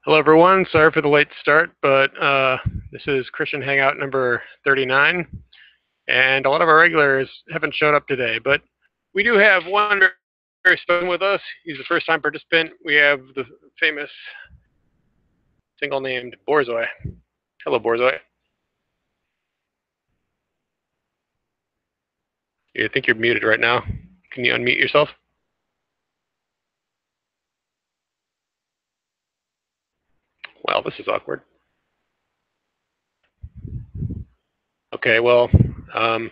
Hello, everyone. Sorry for the late start, but this is Christian Hangout number 39, and a lot of our regulars haven't showed up today, but we do have one very special with us. He's a first-time participant. We have the famous single named BORZOI. Hello, BORZOI. I think you're muted right now. Can you unmute yourself? Wow, this is awkward. Okay, well, um,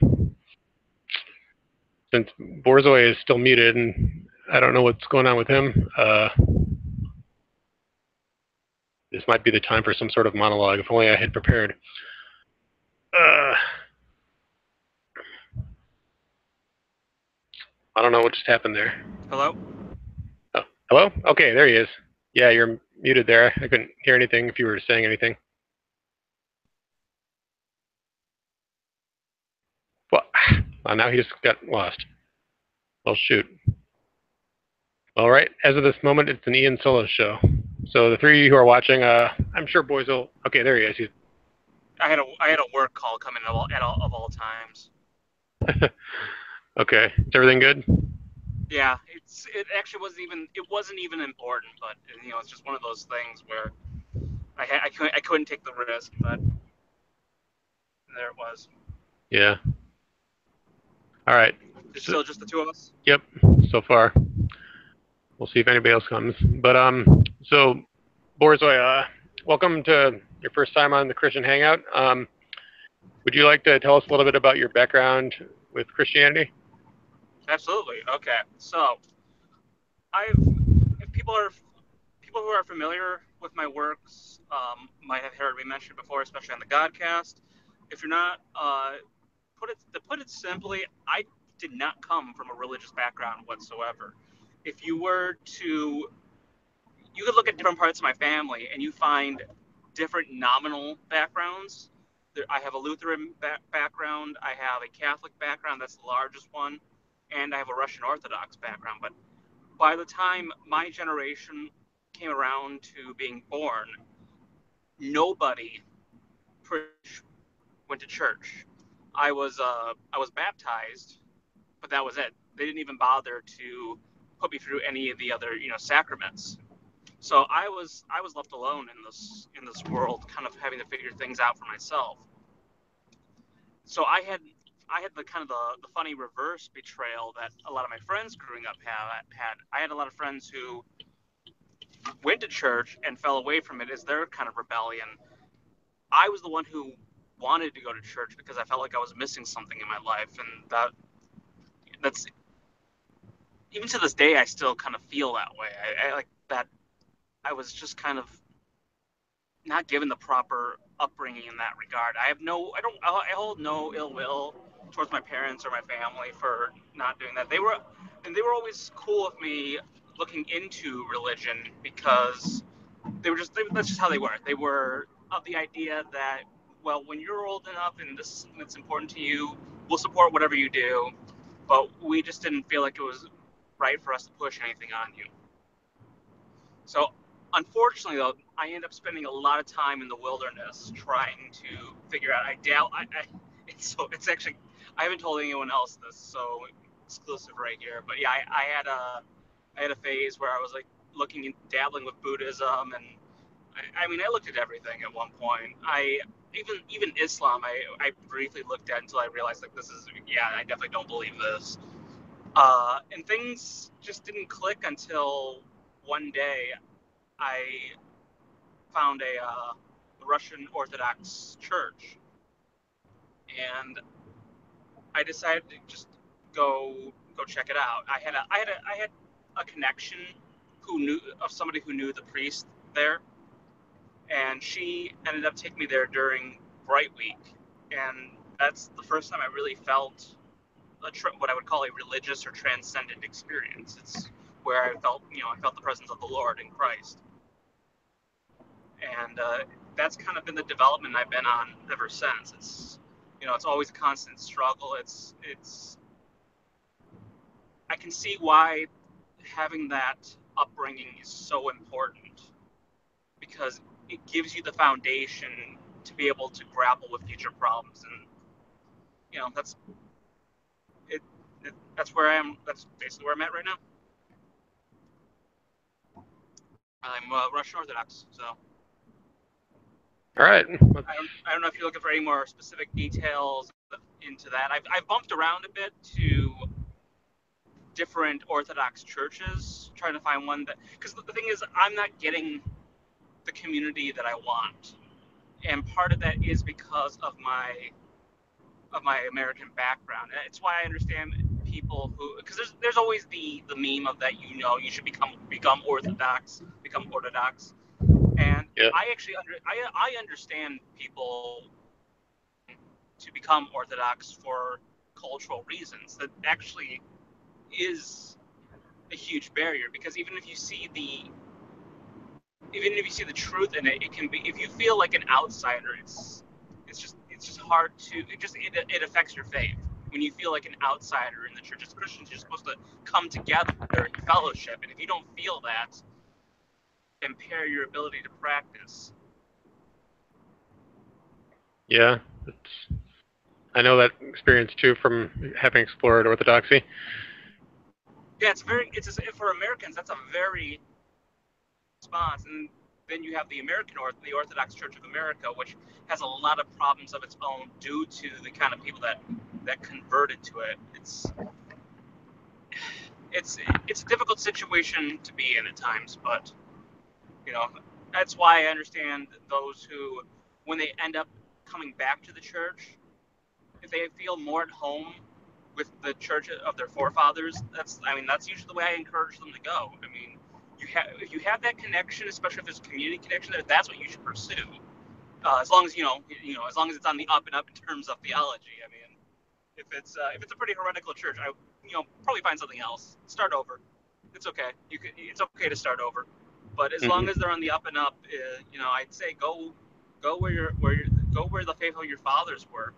since BORZOI is still muted, and I don't know what's going on with him, this might be the time for some sort of monologue. If only I had prepared. Uh, I don't know what just happened there. Hello? Oh, hello? Okay, there he is. Yeah, you're muted there. I couldn't hear anything if you were saying anything. Well, now he just got lost. Well, shoot. All right, as of this moment, it's an Ian solo show. So the three of you who are watching, I'm sure boys will. Okay, there he is. I had a work call come in of all times. Okay, is everything good? Yeah, it actually wasn't even important, but it's just one of those things where I couldn't take the risk, but there it was. Yeah. All right. It's So, still just the two of us. yep. So far, we'll see if anybody else comes. But so Borzoi, welcome to your first time on the Christian Hangout. Would you like to tell us a little bit about your background with Christianity? Absolutely. Okay. So I've if people who are familiar with my works might have heard me mention before, especially on the Godcast. If you're not, to put it simply, I did not come from a religious background whatsoever. If you were to, you could look at different parts of my family and you find different nominal backgrounds. I have a Lutheran background, I have a Catholic background, that's the largest one, and I have a Russian Orthodox background. But by the time my generation came around to being born, nobody pretty much went to church. I was baptized, but that was it. They didn't even bother to put me through any of the other sacraments. So I was left alone in this world, kind of having to figure things out for myself. So I had the kind of the funny reverse betrayal that a lot of my friends growing up had. I had a lot of friends who went to church and fell away from it as their kind of rebellion. I was the one who wanted to go to church because I felt like I was missing something in my life, and that's even to this day I still kind of feel that way. I like that I was just kind of not given the proper upbringing in that regard. I hold no ill will towards my parents or my family for not doing that. They were always cool with me looking into religion because that's just how they were. They were of the idea that, well, when you're old enough and this is something that's important to you, we'll support whatever you do, but we just didn't feel like it was right for us to push anything on you. So, unfortunately, though, I end up spending a lot of time in the wilderness trying to figure out. I doubt. It's actually. I haven't told anyone else this, so exclusive right here. But yeah, I had a phase where I was like looking and dabbling with Buddhism, and I looked at everything at one point. Even Islam, I briefly looked at until I realized like this is, yeah, I definitely don't believe this. And things just didn't click until one day I found a Russian Orthodox church, and I decided to just go check it out. I had a connection who knew of somebody who knew the priest there, and she ended up taking me there during Bright Week, and that's the first time I really felt what I would call a religious or transcendent experience. It's where I felt the presence of the Lord in Christ, and that's kind of been the development I've been on ever since. It's always a constant struggle. It's I can see why having that upbringing is so important. because it gives you the foundation to be able to grapple with future problems. And that's it, that's where I am. That's basically where I'm at right now. I'm Russian Orthodox, so All right. I don't know if you're looking for any more specific details into that. I've bumped around a bit to different Orthodox churches, trying to find one that, because the thing is, I'm not getting the community that I want, and part of that is because of my American background. And it's why I understand people who, because there's always the meme of that, you should become Orthodox, and Yeah. I actually I understand people to become Orthodox for cultural reasons. That actually is a huge barrier, because even if you see the truth in it, it can be, if you feel like an outsider, it's just hard to, it affects your faith when you feel like an outsider in the church. As Christians, you're supposed to come together in fellowship, and if you don't feel that, impair your ability to practice. Yeah. I know that experience too from having explored Orthodoxy. Yeah, for Americans, that's a very response. And then you have the Orthodox Church of America, which has a lot of problems of its own due to the kind of people that converted to it. It's a difficult situation to be in at times, but you know that's why I understand those who, when they end up coming back to the church, if they feel more at home with the church of their forefathers, that's usually the way I encourage them to go. I mean, if you have that connection, especially if there's a community connection, that's what you should pursue. As long as as long as it's on the up and up in terms of theology. I mean, if it's a pretty heretical church, I probably find something else. Start over. It's okay. It's okay to start over. But as long as they're on the up and up, I'd say go where the faithful your fathers were.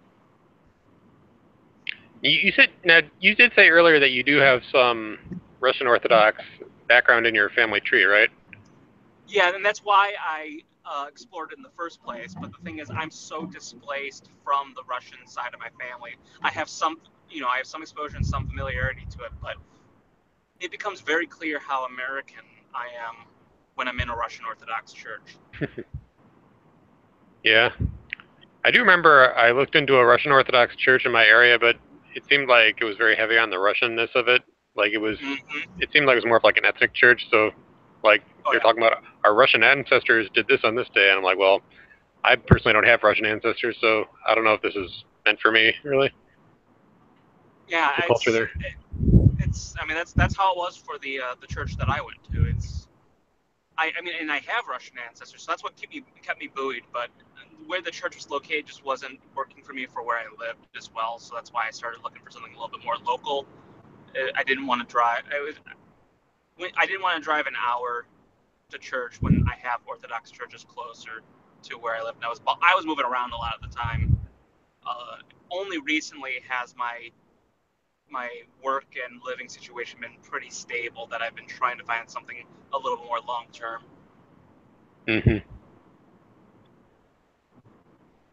You did say earlier that you do have some Russian Orthodox background in your family tree, right? Yeah, and that's why I explored it in the first place. But the thing is, I'm so displaced from the Russian side of my family. I have some exposure and some familiarity to it, but it becomes very clear how American I am when I'm in a Russian Orthodox church. Yeah. I do remember I looked into a Russian Orthodox church in my area, but it seemed like it was very heavy on the Russianness of it. Like it seemed like it was more of like an ethnic church. So, like they're talking about our Russian ancestors did this on this day, and I'm like, well, I personally don't have Russian ancestors, so I don't know if this is meant for me, really. Yeah, The culture there. that's how it was for the church that I went to. And I have Russian ancestors, so that's what kept me buoyed. But where the church was located just wasn't working for me for where I lived as well. So that's why I started looking for something a little bit more local. I didn't want to drive. I didn't want to drive an hour to church when I have Orthodox churches closer to where I live. And I was moving around a lot of the time. Only recently has my work and living situation been pretty stable that I've been trying to find something a little more long term.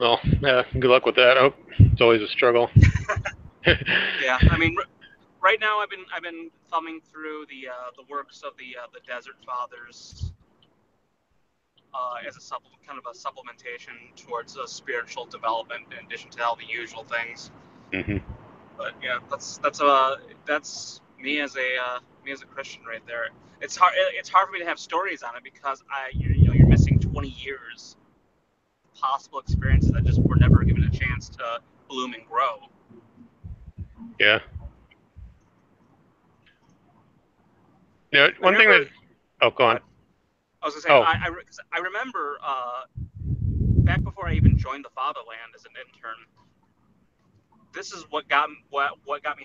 Well, yeah, good luck with that. I hope it's always a struggle. Yeah, I mean, right now I've been thumbing through the works of the Desert Fathers as a kind of a supplementation towards spiritual development in addition to all the usual things. But yeah, that's me as a Christian right there. It's hard for me to have stories on it because you're missing 20 years of possible experiences that just were never given a chance to bloom and grow. Yeah. One thing that. Oh, go on. I was gonna say, I remember back before I even joined the Fatherland as an intern. This is what got me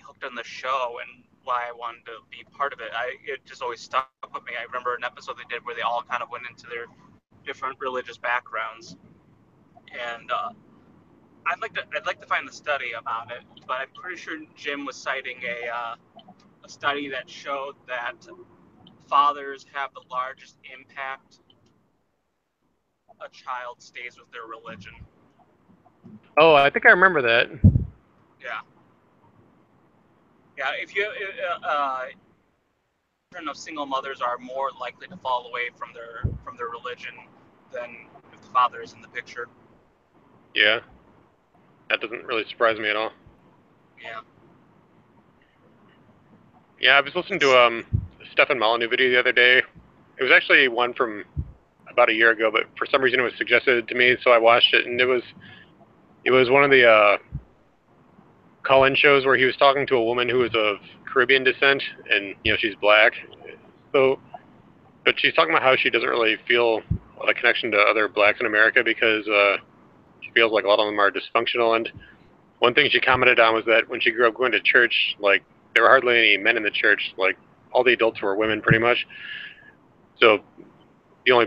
hooked on the show and why I wanted to be part of it. It just always stuck with me. I remember an episode they did where they all kind of went into their different religious backgrounds, and I'd like to find the study about it, but I'm pretty sure Jim was citing a study that showed that fathers have the largest impact a child stays with their religion. Oh, I think I remember that. Yeah. Yeah, if you children of single mothers are more likely to fall away from their religion than if the father is in the picture. Yeah, that doesn't really surprise me at all. Yeah. Yeah, I was listening to a Stefan Molyneux video the other day. It was actually one from about a year ago, but for some reason it was suggested to me, so I watched it, and it was one of the call-in shows where he was talking to a woman who was of Caribbean descent, and she's black. So, but she's talking about how she doesn't really feel a connection to other blacks in America because she feels like a lot of them are dysfunctional. And one thing she commented on was that when she grew up going to church, like there were hardly any men in the church. Like all the adults were women, pretty much. So the only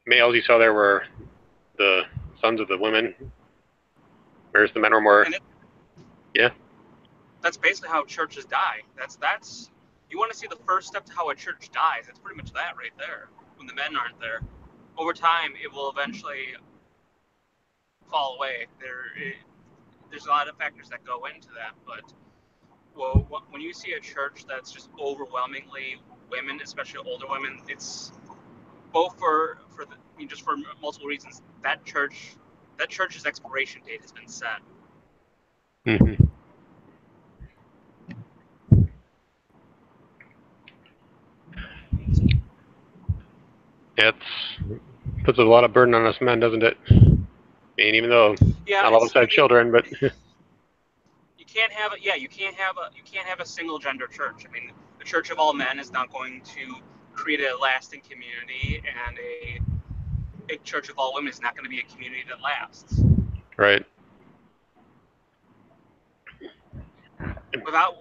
males you saw there were the sons of the women, whereas the men were more. And Yeah. that's basically how churches die. That's you want to see the first step to how a church dies. It's pretty much that right there. When the men aren't there, over time it will eventually fall away. There's a lot of factors that go into that, but when you see a church that's just overwhelmingly women, especially older women, it's both just for multiple reasons. That church's expiration date has been set. Mm-hmm. Yeah, it puts a lot of burden on us men, doesn't it? I mean, even though Yeah, not all of us have children, but you can't have a single gender church. I mean, the Church of All Men is not going to create a lasting community, and a Church of All Women is not going to be a community that lasts. right. Without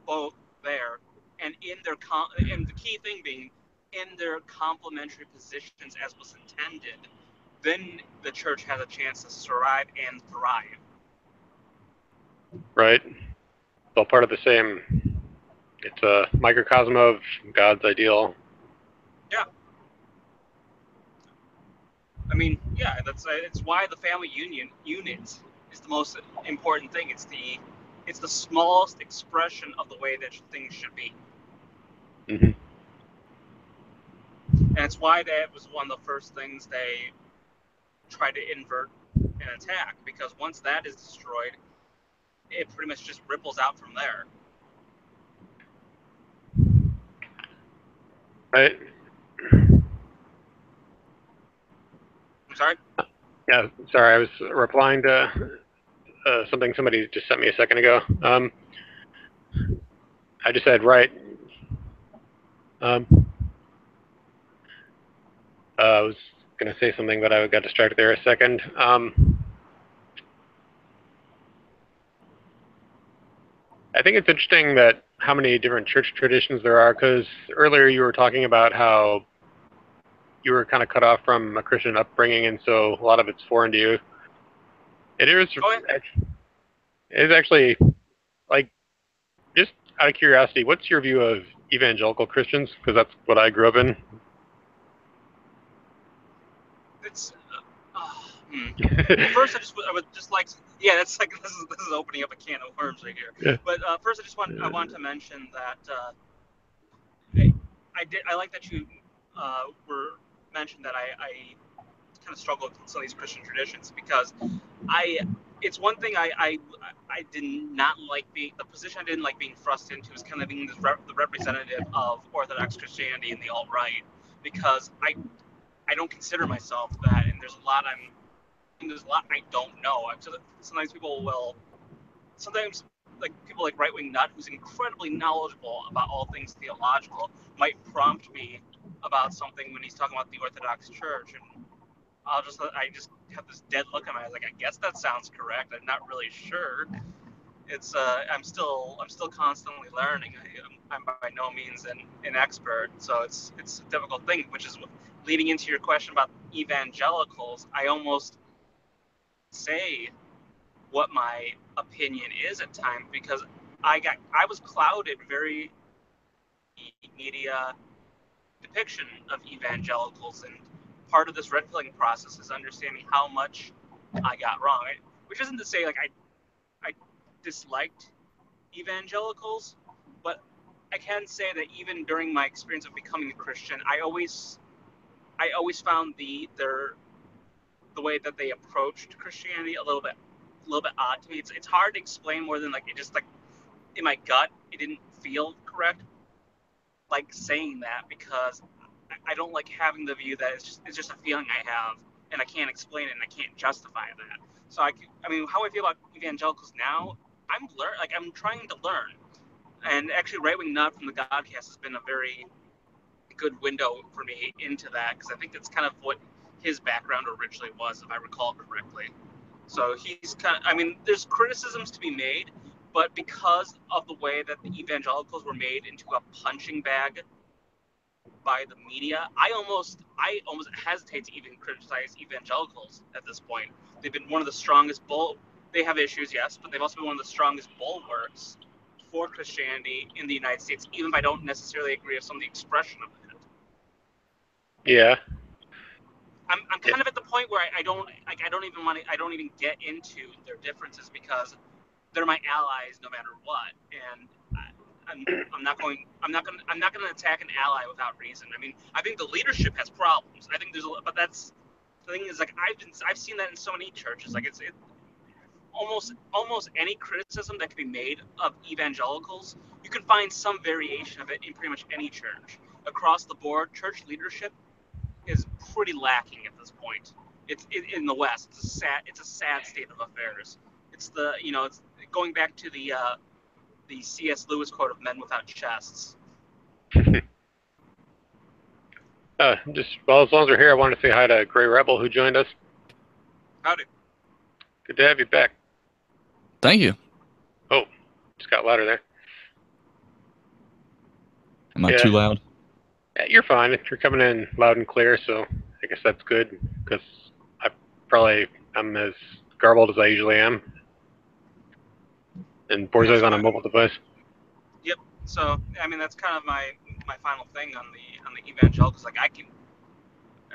both there, and and the key thing being in their complementary positions as was intended, then the church has a chance to survive and thrive. Right. It's all part of the same. It's a microcosm of God's ideal. Yeah. I mean, yeah, it's why the family unit is the most important thing. It's the smallest expression of the way that things should be. Mm-hmm. And it's why that was one of the first things they tried to invert and attack, because once that is destroyed, it pretty much just ripples out from there. Right. I'm sorry? Yeah. Sorry, I was replying to something somebody just sent me a second ago. I just said right. Um, I was going to say something, but I got distracted there a second. I think it's interesting that how many different church traditions there are, because earlier you were talking about how you were kind of cut off from a Christian upbringing, and so a lot of it's foreign to you. It is. Oh, yeah. It is actually, like, just out of curiosity, what's your view of evangelical Christians? Because that's what I grew up in. It's first I would just like that's like this is opening up a can of worms right here. Yeah. But first I want to mention that I like that you were mentioned that I kind of struggle with some of these Christian traditions, because it's one thing I did not like being the position I didn't like being thrust into is kind of being the representative of Orthodox Christianity and the alt-right, because I don't consider myself that, and there's a lot I don't know. Sometimes like people like Right Wing Nut, who's incredibly knowledgeable about all things theological, might prompt me about something when he's talking about the Orthodox Church, and I just have this dead look on my eyes, like, I guess that sounds correct. I'm not really sure. It's I'm still constantly learning. I'm by no means an expert, so it's a difficult thing. Which is leading into your question about evangelicals. I almost say what my opinion is at times, because I was clouded very media depiction of evangelicals, and part of this red pilling process is understanding how much I got wrong. Which isn't to say like I disliked evangelicals, but I can say that even during my experience of becoming a Christian, I always found the way that they approached Christianity a little bit odd to me. It's hard to explain more than like it just like in my gut it didn't feel correct. Like saying that because I don't like having the view that it's just a feeling I have and I can't explain it and I can't justify that. So I mean, how I feel about evangelicals now, I'm trying to learn, and actually, Right Wing Nut from the Godcast has been a very good window for me into that because I think that's kind of what his background originally was, if I recall correctly. So he's kind of, I mean, there's criticisms to be made, but because of the way that the evangelicals were made into a punching bag by the media, I almost hesitate to even criticize evangelicals at this point. They've been one of the strongest they have issues, yes, but they've also been one of the strongest bulwarks for Christianity in the United States, even if I don't necessarily agree with some of the expression of it. Yeah. I'm kind of at the point where I don't even get into their differences because they're my allies no matter what, and I'm not going to attack an ally without reason. I mean, I think the leadership has problems. I think but that's the thing is like I've seen that in so many churches. Like it's almost any criticism that can be made of evangelicals, you can find some variation of it in pretty much any church across the board. Church leadership is pretty lacking at this point. It's in the West. It's a sad state of affairs. It's it's going back to the C.S. Lewis quote of "Men without chests." As long as we're here, I wanted to say hi to Gray Rebel who joined us. Howdy. Good to have you back. Thank you. Oh, just got louder there. Am I too loud? Yeah, you're fine. You're coming in loud and clear, so I guess that's good because I'm as garbled as I usually am. And BORZOI's on a mobile device. Yep. So I mean, that's kind of my final thing on the evangelicals. Like I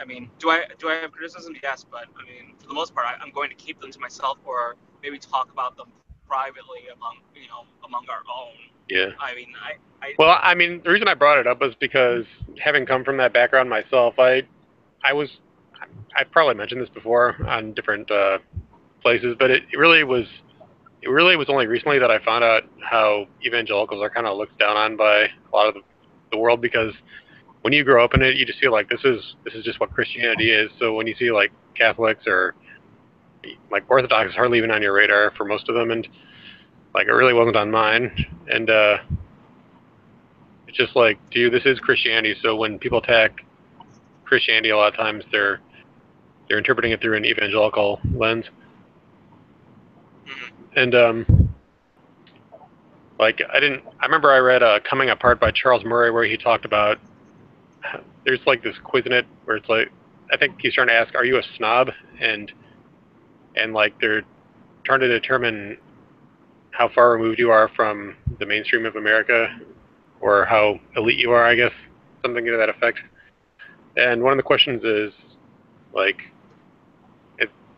mean, do I have criticism? Yes, but I mean, for the most part, I'm going to keep them to myself, or maybe talk about them privately among our own. Yeah. I mean, Well, I mean, the reason I brought it up was because having come from that background myself, I probably mentioned this before on different places, but it really was only recently that I found out how evangelicals are kind of looked down on by a lot of the world, because when you grow up in it, you just feel like this is just what Christianity is. So when you see like Catholics or like Orthodox, is hardly even on your radar for most of them, and like it really wasn't on mine. And it's just like, dude, this is Christianity. So when people attack Christianity, a lot of times they're interpreting it through an evangelical lens. And like I remember I read Coming Apart by Charles Murray, where he talked about there's like this quiz in it where it's like, I think he's trying to ask, are you a snob? And like they're trying to determine how far removed you are from the mainstream of America, or how elite you are, I guess, something to that effect. And one of the questions is like,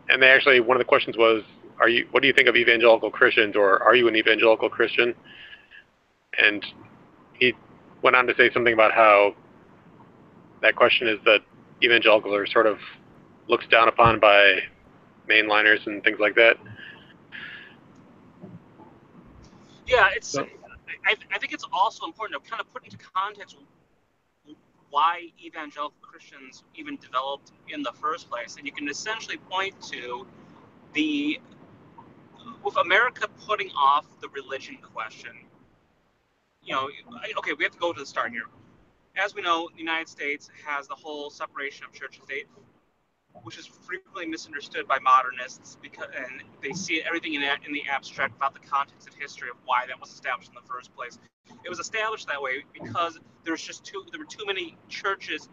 and they actually, one of the questions was, what do you think of evangelical Christians, or are you an evangelical Christian? And he went on to say something about how that question is that evangelicals are sort of looked down upon by mainliners and things like that. Yeah, I think it's also important to kind of put into context why evangelical Christians even developed in the first place. And you can essentially point to with America putting off the religion question. Okay, we have to go to the start here. As we know, the United States has the whole separation of church and state, which is frequently misunderstood by modernists and they see everything in the abstract without the context and history of why that was established in the first place. It was established that way because there were too many churches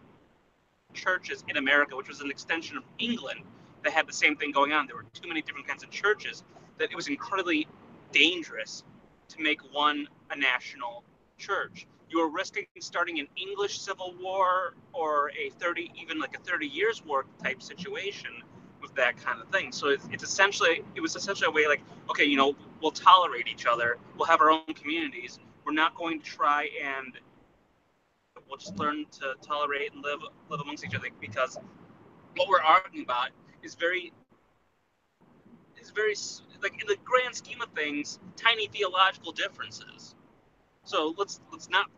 in America, which was an extension of England, that had the same thing going on. There were too many different kinds of churches that it was incredibly dangerous to make one a national church. you were risking starting an English Civil War or a 30 years war type situation with that kind of thing. So it was essentially a way like, okay, we'll tolerate each other, we'll have our own communities, we're not going to try and we'll just learn to tolerate and live amongst each other, because what we're arguing about is very like, in the grand scheme of things, tiny theological differences. So let's not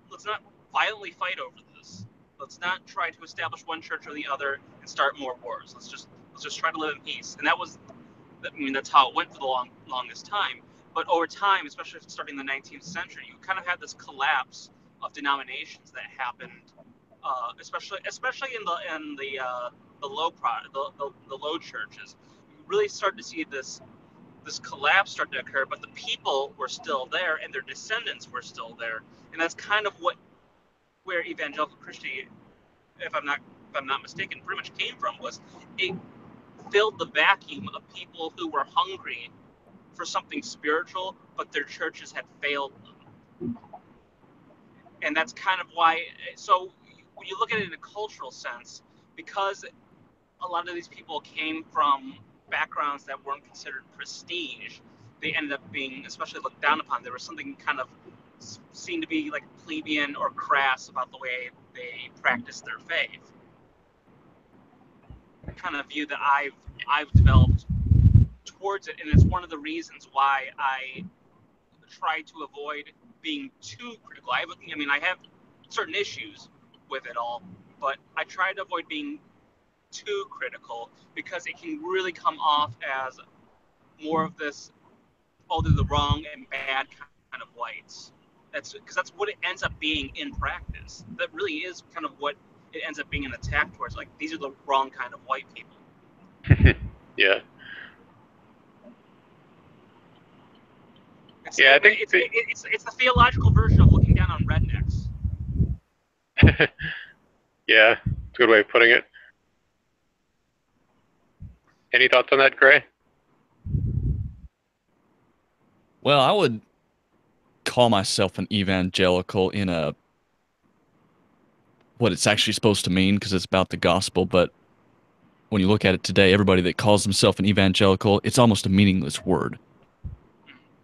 violently fight over this. Let's not try to establish one church or the other and start more wars. Let's just try to live in peace. And that's how it went for the longest time. But over time, especially starting in the 19th century, you kind of had this collapse of denominations that happened, especially in the low churches. You really started to see this collapse start to occur, but the people were still there and their descendants were still there, and that's kind of where evangelical Christianity, if I'm not mistaken, pretty much came from. Was it filled the vacuum of people who were hungry for something spiritual, but their churches had failed them, and that's kind of why. So when you look at it in a cultural sense, because a lot of these people came from backgrounds that weren't considered prestige, they ended up being especially looked down upon. There was something kind of seemed to be like plebeian or crass about the way they practiced their faith. Kind of view that I've developed towards it, and it's one of the reasons why I try to avoid being too critical. I have certain issues with it all, but I try to avoid being too critical, because it can really come off as more of this, they're the wrong and bad kind of whites. That's what it ends up being in practice. That really is kind of what it ends up being an attack towards. Like, these are the wrong kind of white people. Yeah. I think it's the theological version of looking down on rednecks. Yeah, it's a good way of putting it. Any thoughts on that, Gray? Well, I would call myself an evangelical in what it's actually supposed to mean, because it's about the gospel. But when you look at it today, everybody that calls himself an evangelical, it's almost a meaningless word.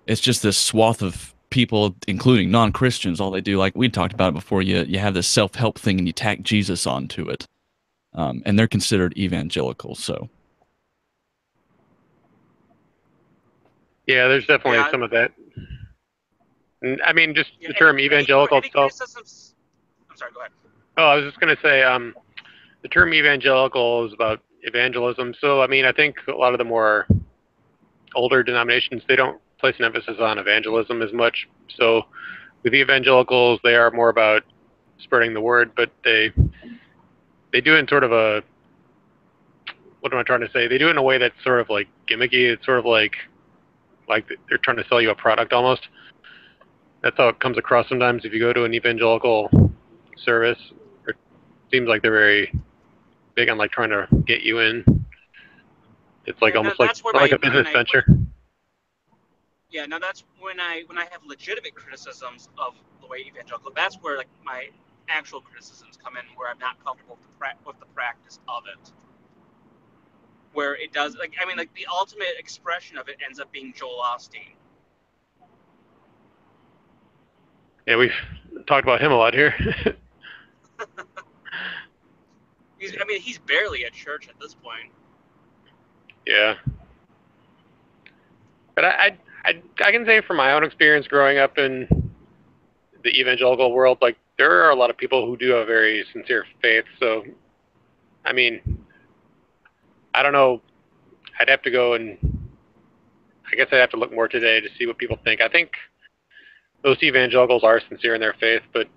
It's just this swath of people, including non-Christians. All they do, like we talked about it before, you have this self-help thing and you tack Jesus onto it. And they're considered evangelical, so. Yeah, there's definitely some of that. I mean, just the term evangelical itself. I'm sorry, go ahead. Oh, I was just going to say, the term evangelical is about evangelism. So, I mean, I think a lot of the more older denominations, they don't place an emphasis on evangelism as much. So, with the evangelicals, they are more about spreading the word, but they do it in sort of a, what am I trying to say? They do it in a way that's sort of like gimmicky. It's sort of like they're trying to sell you a product almost. That's how it comes across sometimes if you go to an evangelical service. It seems like they're very big on like trying to get you in. It's like almost like a business venture. Yeah, now that's when I have legitimate criticisms of the way evangelical. That's where like my actual criticisms come in, where I'm not comfortable with the practice of it. Where it does, like, I mean, like, the ultimate expression of it ends up being Joel Osteen. Yeah, we've talked about him a lot here. He's barely at church at this point. Yeah. But I can say from my own experience growing up in the evangelical world, like, there are a lot of people who do have very sincere faith. So, I mean, I don't know. I'd have to go and I guess I'd have to look more today to see what people think. I think most evangelicals are sincere in their faith, but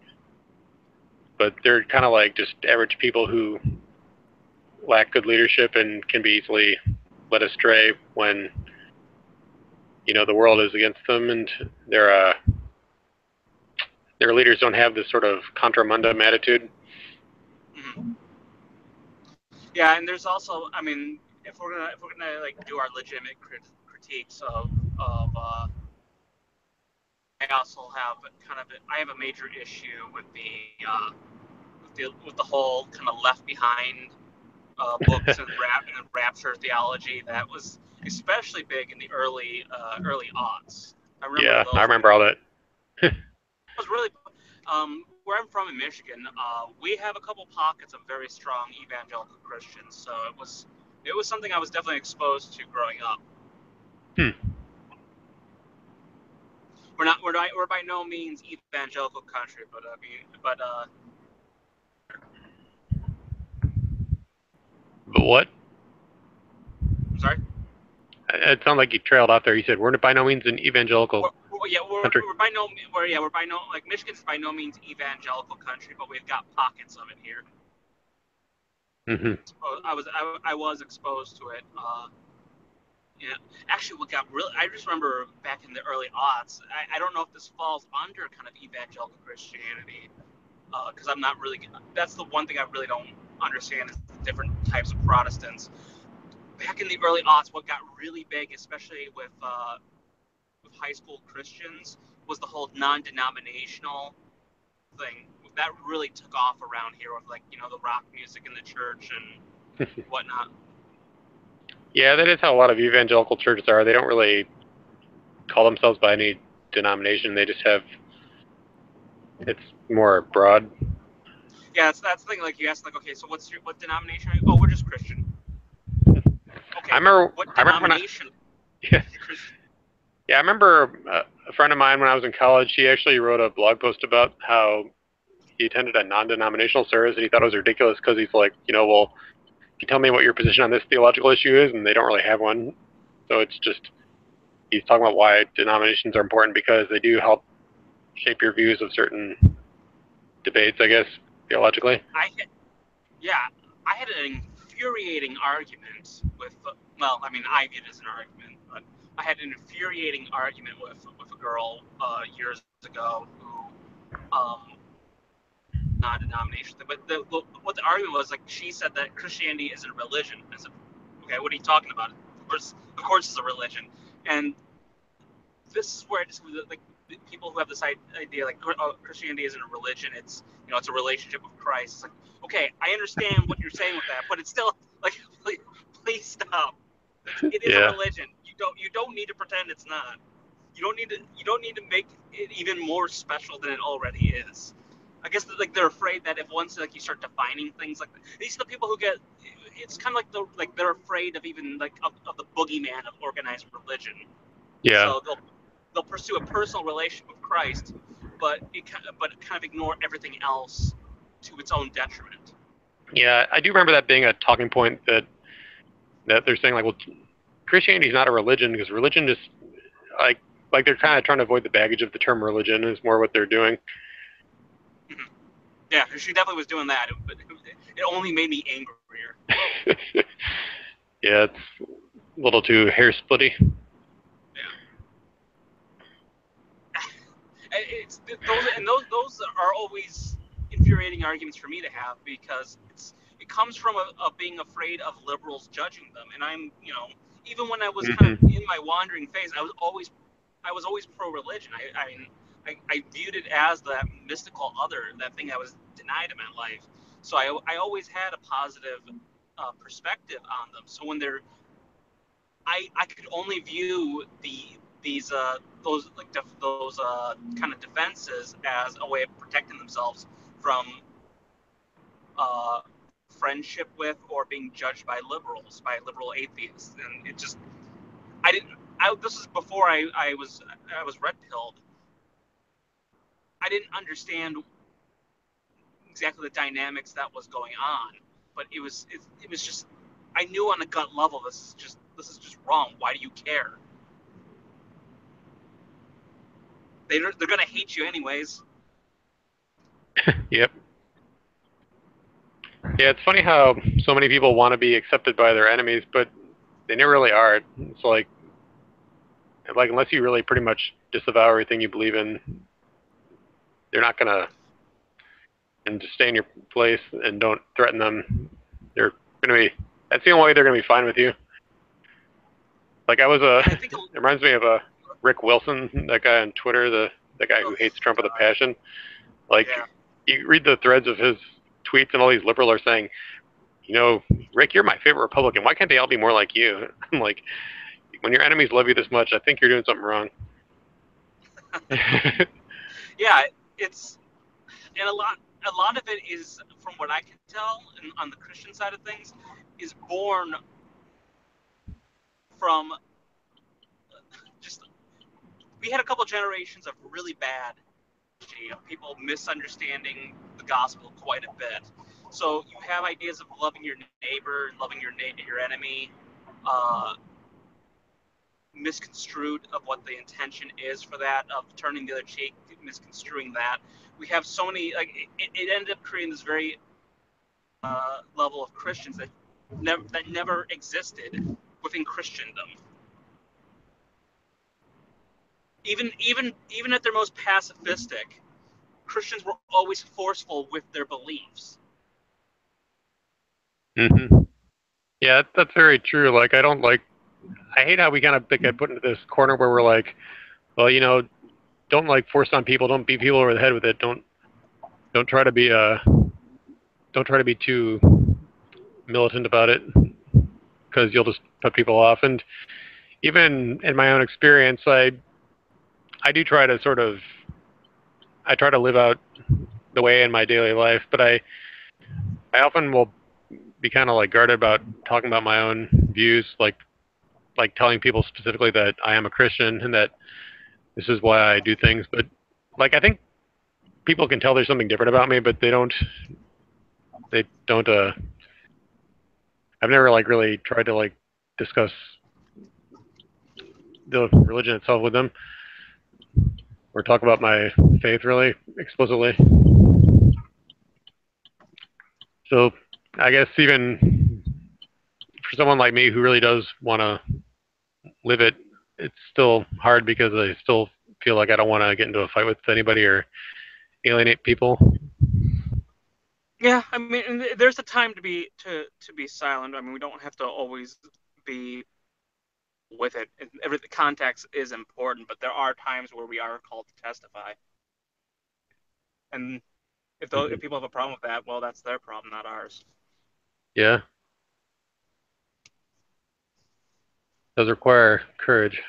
they're kind of like just average people who lack good leadership and can be easily led astray when, you know, the world is against them and their leaders don't have this sort of contra mundum attitude. Mm-hmm. Yeah, and there's also, I mean, if we're gonna like do our legitimate critiques of also have I have a major issue with the whole kind of Left Behind books and rapture theology that was especially big in the early aughts. I remember Yeah, those. I remember all that. It was really where I'm from in Michigan. We have a couple pockets of very strong evangelical Christians, so it was something I was definitely exposed to growing up. We're by no means evangelical country, but But what? I'm sorry. It sounded like you trailed off there. You said we're by no means an evangelical country. We're by no like Michigan's by no means evangelical country, but we've got pockets of it here. Mm-hmm. I was exposed to it. Yeah, actually, what got really I just remember back in the early aughts. I don't know if this falls under kind of evangelical Christianity, because I'm not really. That's the one thing I really don't understand is the different types of Protestants. Back in the early aughts, what got really big, especially with high school Christians, was the whole non-denominational thing. That really took off around here with the rock music in the church and whatnot. Yeah, that is how a lot of evangelical churches are. They don't really call themselves by any denomination. They just have, it's more broad. Yeah, that's the thing. Like you ask, okay, so what denomination are you? Oh, we're just Christian. Okay, I remember. what denomination? Yeah. Yeah, I remember a friend of mine when I was in college. He actually wrote a blog post about how he attended a non-denominational service and he thought it was ridiculous because he's like, well, you tell me what your position on this theological issue is, and they don't really have one. So it's just, he's talking about why denominations are important because they do help shape your views of certain debates, I guess, theologically. I had an infuriating argument with, I view it as an argument, but I had an infuriating argument with a girl years ago who, not a denomination, but what the argument was, like, she said that Christianity isn't a religion. I said, okay, what are you talking about? Of course it's a religion. And this is where like people who have this idea like Christianity isn't a religion, it's it's a relationship with Christ. It's like, okay, I understand what you're saying with that, but it's still like, please stop. It is a religion. You don't need to pretend it's not. You don't need to make it even more special than it already is. I guess they're afraid that if once you start defining things like that, these are the people who get. It's kind of like they're afraid of even of the boogeyman of organized religion. Yeah. So they'll pursue a personal relationship with Christ, but kind of ignore everything else to its own detriment. Yeah, I do remember that being a talking point that they're saying well, Christianity is not a religion because religion just like they're kind of trying to avoid the baggage of the term religion is more what they're doing. Mm-hmm. Yeah, she definitely was doing that, but it only made me angrier. Yeah, it's a little too hair splitty. Those are always infuriating arguments for me to have because it comes from a being afraid of liberals judging them, and I'm even when I was kind of in my wandering phase, I was always pro-religion. I viewed it as that mystical other, that thing that was denied in my life. So I always had a positive perspective on them. So when I could only view those kind of defenses as a way of protecting themselves from friendship with or being judged by liberal atheists, and it just this is before I was red pilled. I didn't understand exactly the dynamics that was going on, but it was just I knew on a gut level this is just wrong. Why do you care? They're gonna hate you anyways. Yep. Yeah, it's funny how so many people want to be accepted by their enemies, but they never really are. It's like unless you really pretty much disavow everything you believe in, they're not gonna, and just stay in your place and don't threaten them. They're gonna be. That's the only way they're gonna be fine with you. Like it reminds me of Rick Wilson, that guy on Twitter, the the guy who hates Trump with a passion. Like, Yeah. you read the threads of his tweets, and all these liberals are saying, Rick, you're my favorite Republican. Why can't they all be more like you? I'm like, when your enemies love you this much, I think you're doing something wrong. Yeah, it's and a lot of it is, from what I can tell, on the Christian side of things, is born from just we had a couple generations of really bad, people misunderstanding the gospel quite a bit. So you have ideas of loving your neighbor and loving your enemy, uh, misconstrued of what the intention is for that, of turning the other cheek, misconstruing that. We have so many, like, it ended up creating this very level of Christians that never existed within Christendom. Even at their most pacifistic, Christians were always forceful with their beliefs. Mm-hmm. Yeah, that's very true. Like, I hate how we kind of get put into this corner where we're like, well, don't like force on people, don't beat people over the head with it, don't try to be don't try to be too militant about it, because you'll just put people off. And even in my own experience, I do try to I try to live out the way in my daily life, but I often will be kind of like guarded about talking about my own views, like telling people specifically that I am a Christian and that this is why I do things. But like, I think people can tell there's something different about me, but they don't. I've never like really tried to like discuss the religion itself with them or talk about my faith really explicitly. So I guess even for someone like me who really does want to live it, it's still hard because I still feel like I don't want to get into a fight with anybody or alienate people. Yeah, I mean, there's a time to be silent. I mean, we don't have to always be with it. Every context is important, but there are times where we are called to testify. And if people have a problem with that, well, that's their problem, not ours. Yeah, it does require courage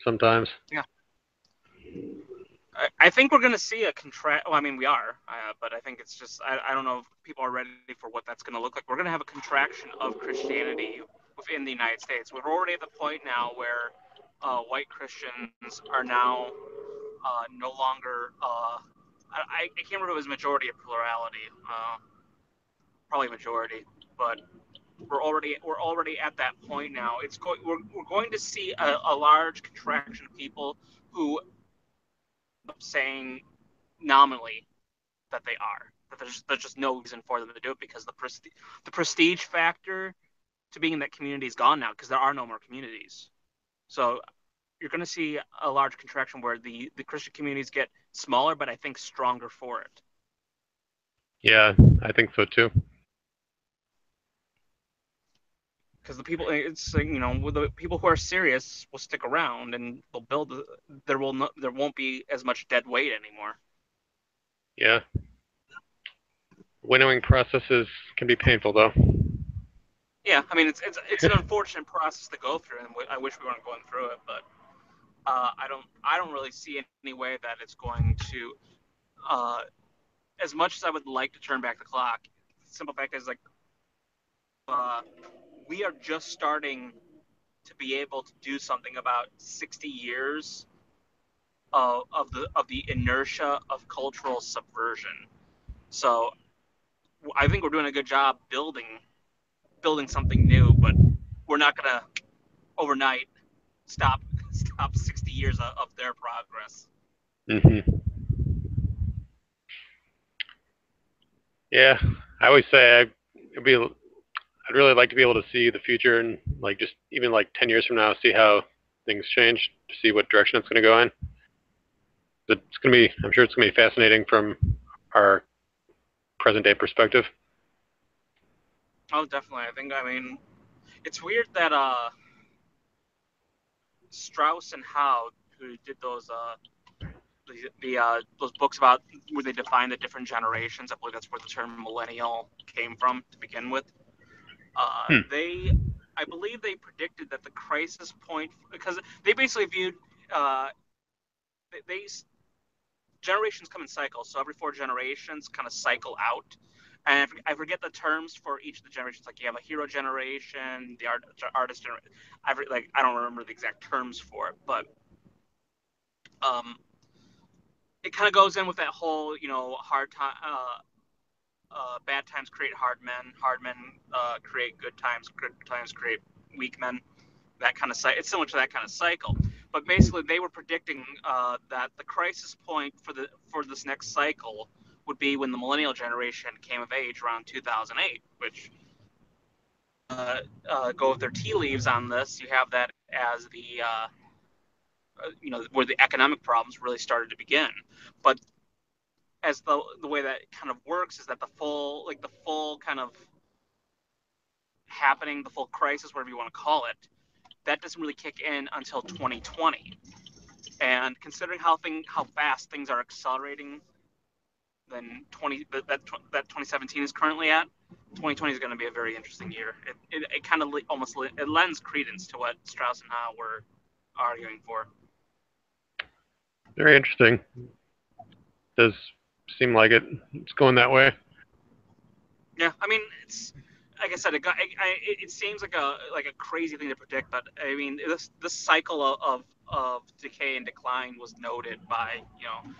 sometimes. Yeah. I think we're going to see a contract. Well, I mean, we are, but I think it's just, I don't know if people are ready for what that's going to look like. We're going to have a contraction of Christianity within the United States. We're already at the point now where white Christians are now no longer, I can't remember if it was majority or plurality, probably majority, but we're already at that point now. We're going to see a large contraction of people who saying nominally that they are. That there's just no reason for them to do it, because the prestige factor to being in that community is gone now, because there are no more communities. So you're going to see a large contraction where the Christian communities get smaller, but I think stronger for it. Yeah, I think so too. Because the people, it's the people who are serious will stick around and they'll build. There won't be as much dead weight anymore. Yeah. Winnowing processes can be painful, though. Yeah, I mean, it's an unfortunate process to go through, and I wish we weren't going through it, but I don't really see any way that it's going to. As much as I would like to turn back the clock, the simple fact is, like, we are just starting to be able to do something about 60 years of the inertia of cultural subversion. So I think we're doing a good job building something new, but we're not gonna overnight stop 60 years of their progress. Mm-hmm. Yeah, I always say I'd really like to be able to see the future and like just even like 10 years from now, see how things change, to see what direction it's going to go in. I'm sure it's going to be fascinating from our present day perspective. Oh, definitely. I mean, it's weird that Strauss and Howe, who did those those books about where they define the different generations. I believe that's where the term millennial came from to begin with. I believe they predicted that the crisis point, because they basically viewed they generations come in cycles, so every 4 generations kind of cycle out. And I forget the terms for each of the generations. Like you have a hero generation, the artist generation. I don't remember the exact terms for it, but it kind of goes in with that whole hard time. Bad times create hard men create good times create weak men. That kind of it's similar to that kind of cycle. But basically, they were predicting that the crisis point for this next cycle would be when the millennial generation came of age around 2008, which go with their tea leaves on this. You have that as the where the economic problems really started to begin. But as the way that kind of works is that the full kind of happening, the full crisis, whatever you want to call it, that doesn't really kick in until 2020. And considering how fast things are accelerating, then that 2017 is currently at, 2020 is going to be a very interesting year. It kind of almost it lends credence to what Strauss and Howe were arguing for. Very interesting. Does seem like it's going that way. Yeah, I mean, it's like I said, it seems like a crazy thing to predict, but I mean, this cycle of decay and decline was noted by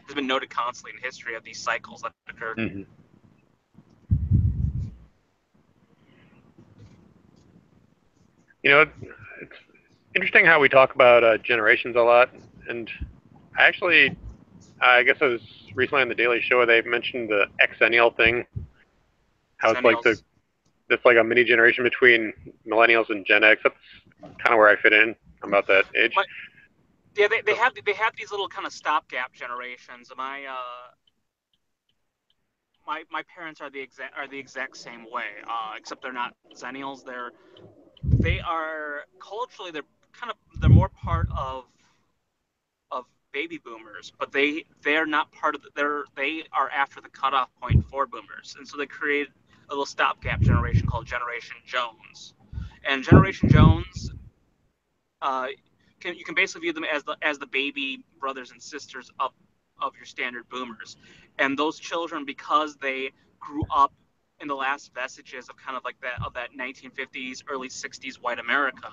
has been noted constantly in history of these cycles that occur. Mm-hmm. It's interesting how we talk about generations a lot, and I guess it was recently on the Daily Show they mentioned the Xennial thing. How it's like it's like a mini generation between millennials and Gen X. That's kind of where I fit in. I'm about that age. Yeah, they have these little kind of stopgap generations. My parents are the exact same way, except they're not Xennials. They are culturally they're more part of baby boomers, but they're not part of they are after the cutoff point for boomers, and so they created a little stopgap generation called Generation Jones. And Generation Jones, you can basically view them as the baby brothers and sisters of your standard boomers. And those children, because they grew up in the last vestiges of kind of like that 1950s, early 60s white America,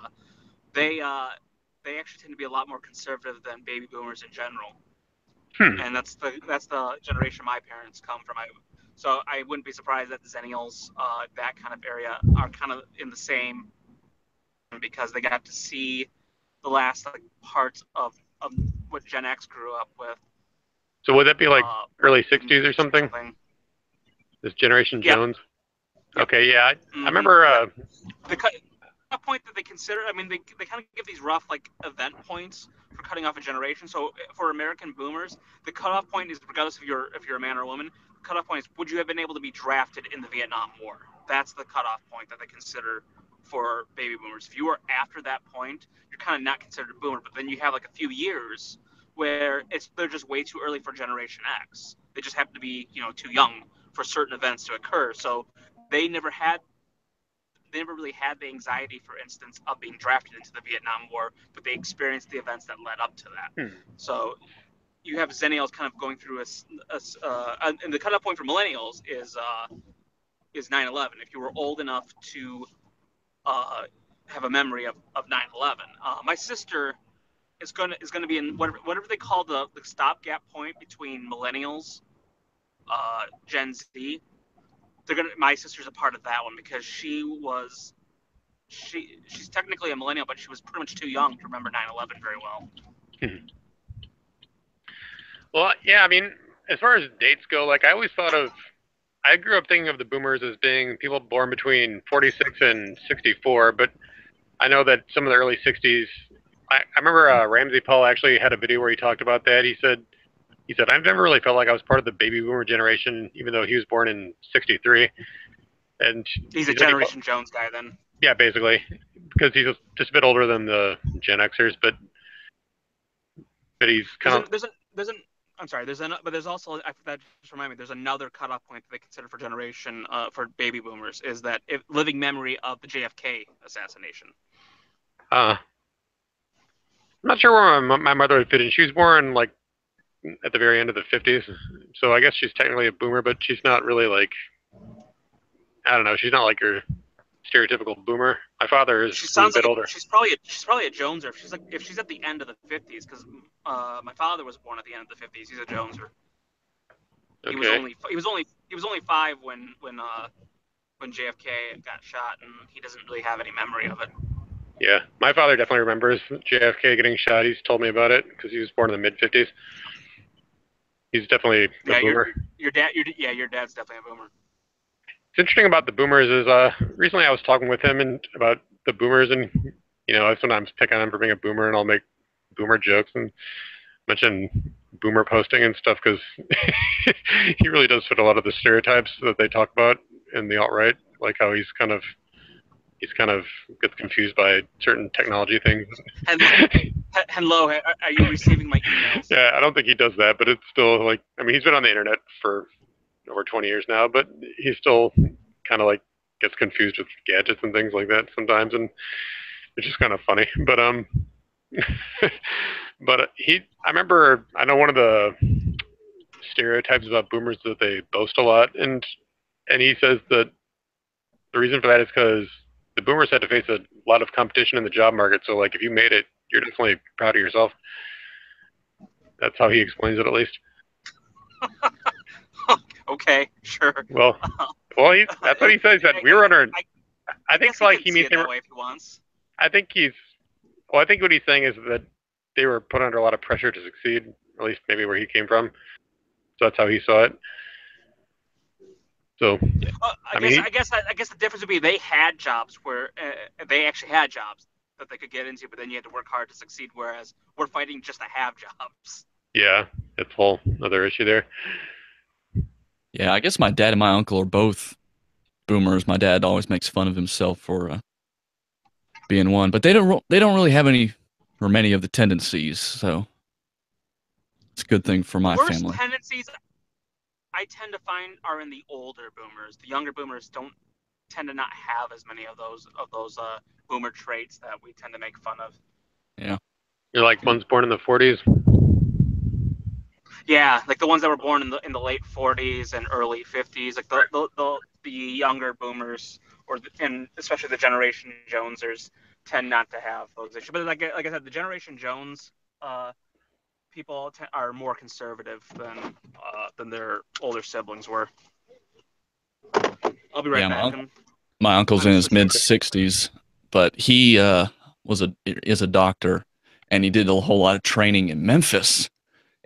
they actually tend to be a lot more conservative than baby boomers in general. And that's the generation my parents come from. So I wouldn't be surprised that the Xennials, that kind of area, are kind of in the same, because they got to see the last parts of what Gen X grew up with. So would that be like early 60s or something? This Generation Jones? Yep. Okay, yeah. I remember... The cut point that they consider, I mean, they kind of give these rough event points for cutting off a generation. So for American boomers, the cutoff point is, regardless if you're a man or a woman, the cutoff point is, would you have been able to be drafted in the Vietnam War? That's the cutoff point that they consider for baby boomers. If you were after that point, you're kind of not considered a boomer. But then you have a few years where they're just way too early for Generation X. They just happen to be too young for certain events to occur. So they never really had the anxiety, for instance, of being drafted into the Vietnam War, but they experienced the events that led up to that. So you have Xennials kind of going through and the cutoff point for millennials is 9/11. If you were old enough to have a memory of 9/11, my sister is going to be in whatever they call the stopgap point between millennials, Gen Z. My sister's a part of that one, because she's technically a millennial, but she was pretty much too young to remember 9/11 very well. Well, yeah, I mean, as far as dates go, I grew up thinking of the boomers as being people born between 46 and 64, but I know that some of the early 60s, I remember Ramsey Paul actually had a video where he talked about that. He said, I've never really felt like I was part of the baby boomer generation, even though he was born in 63. And he's a Generation Jones guy then. Yeah, basically, because he's just a bit older than the Gen Xers, but he's kind of... I'm sorry. But there's also that just remind me. There's another cutoff point that they consider for generation for baby boomers is that living memory of the JFK assassination. I'm not sure where my mother would fit in. She was born like at the very end of the 50s, so I guess she's technically a boomer, but she's not really like, I don't know. She's not like your stereotypical boomer. My father is She a sounds bit like older. she's probably a Joneser. If she's at the end of the 50s, because my father was born at the end of the 50s. He's a Joneser. Okay. He was only 5 when JFK got shot, and he doesn't really have any memory of it. Yeah, my father definitely remembers JFK getting shot. He's told me about it because he was born in the mid 50s. He's definitely a boomer. Your dad's definitely a boomer. What's interesting about the boomers is recently I was talking with him and about the boomers, and I sometimes pick on him for being a boomer, and I'll make boomer jokes and mention boomer posting and stuff because he really does fit a lot of the stereotypes that they talk about in the alt-right, like how he's kind of gets confused by certain technology things. Hello, are you receiving my emails? Yeah, I don't think he does that, but it's still like, I mean, he's been on the internet for over 20 years now, but he still kind of like gets confused with gadgets and things like that sometimes, and it's just kind of funny. But but I know one of the stereotypes about boomers is that they boast a lot, and he says that the reason for that is because the boomers had to face a lot of competition in the job market. So like if you made it, you're definitely proud of yourself. That's how he explains it, at least. Okay, sure. Well, that's what he says. That we were under. I think like he means that way if he wants. I think I think what he's saying is that they were put under a lot of pressure to succeed, at least maybe where he came from. So that's how he saw it. So I guess the difference would be they had jobs where they actually had jobs that they could get into, but then you had to work hard to succeed. Whereas we're fighting just to have jobs. Yeah, that's a whole other issue there. Yeah, I guess my dad and my uncle are both boomers. My dad always makes fun of himself for being one, but they don't really have any or many of the tendencies. So it's a good thing for my family. Worst tendencies I tend to find are in the older boomers. The younger boomers don't tend to not have as many of those boomer traits that we tend to make fun of. Yeah. You're like ones born in the 40s. Yeah, like the ones that were born in the late 40s and early 50s, like the younger boomers, and especially the Generation Jonesers, tend not to have those issues. But like I said, the Generation Jones people are more conservative than their older siblings were. I'll be right back. My uncle's in his mid-60s, but he is a doctor, and he did a whole lot of training in Memphis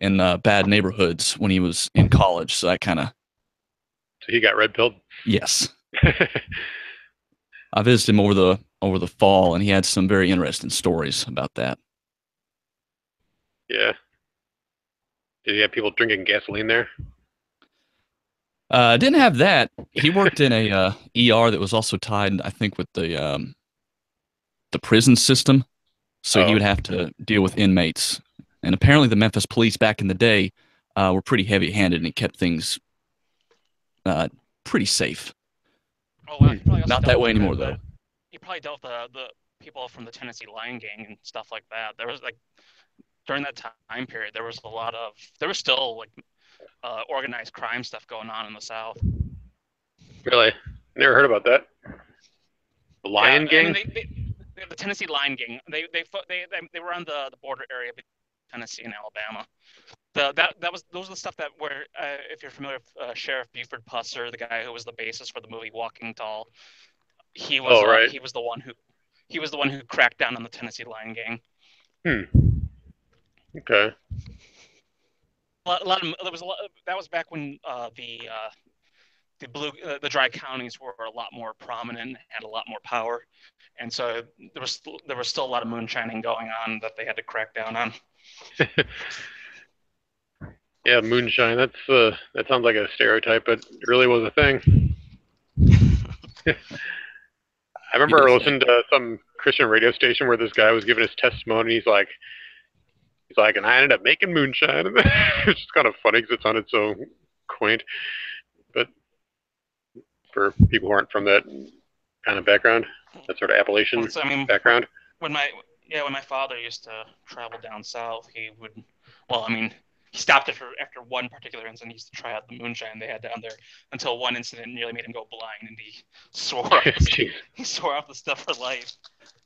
in bad neighborhoods when he was in college. So that kind of. So he got red pilled. Yes. I visited him over the fall, and he had some very interesting stories about that. Yeah. Did he have people drinking gasoline there? Didn't have that. He worked in a ER that was also tied, I think, with the prison system. So he would have to deal with inmates. And apparently the Memphis police back in the day were pretty heavy-handed, and it kept things pretty safe. Oh, well, not that way anymore, though. He probably dealt with the people from the Tennessee Lion Gang and stuff like that. There was during that time period, there was still like organized crime stuff going on in the South. Really? Never heard about that. The Lion Gang? I mean, the Tennessee Lion Gang. They were on the border area between Tennessee and Alabama. Those are the stuff that were if you're familiar with Sheriff Buford Pusser, the guy who was the basis for the movie Walking Tall. He was right. He was the one who cracked down on the Tennessee Lion Gang. Okay. That was back when the dry counties were a lot more prominent and had a lot more power, and so there was still a lot of moonshining going on that they had to crack down on. Yeah, moonshine. That sounds like a stereotype, but it really was a thing. I remember listening to some Christian radio station where this guy was giving his testimony. He's like, He's like, and I ended up making moonshine. It's just kind of funny because it sounded so quaint. But for people who aren't from that kind of background, that sort of Appalachian Well, I mean, background. when my father used to travel down south, he would, well, I mean, he stopped after one particular incident. He used to try out the moonshine they had down there until one incident nearly made him go blind, and he he swore off the stuff for life.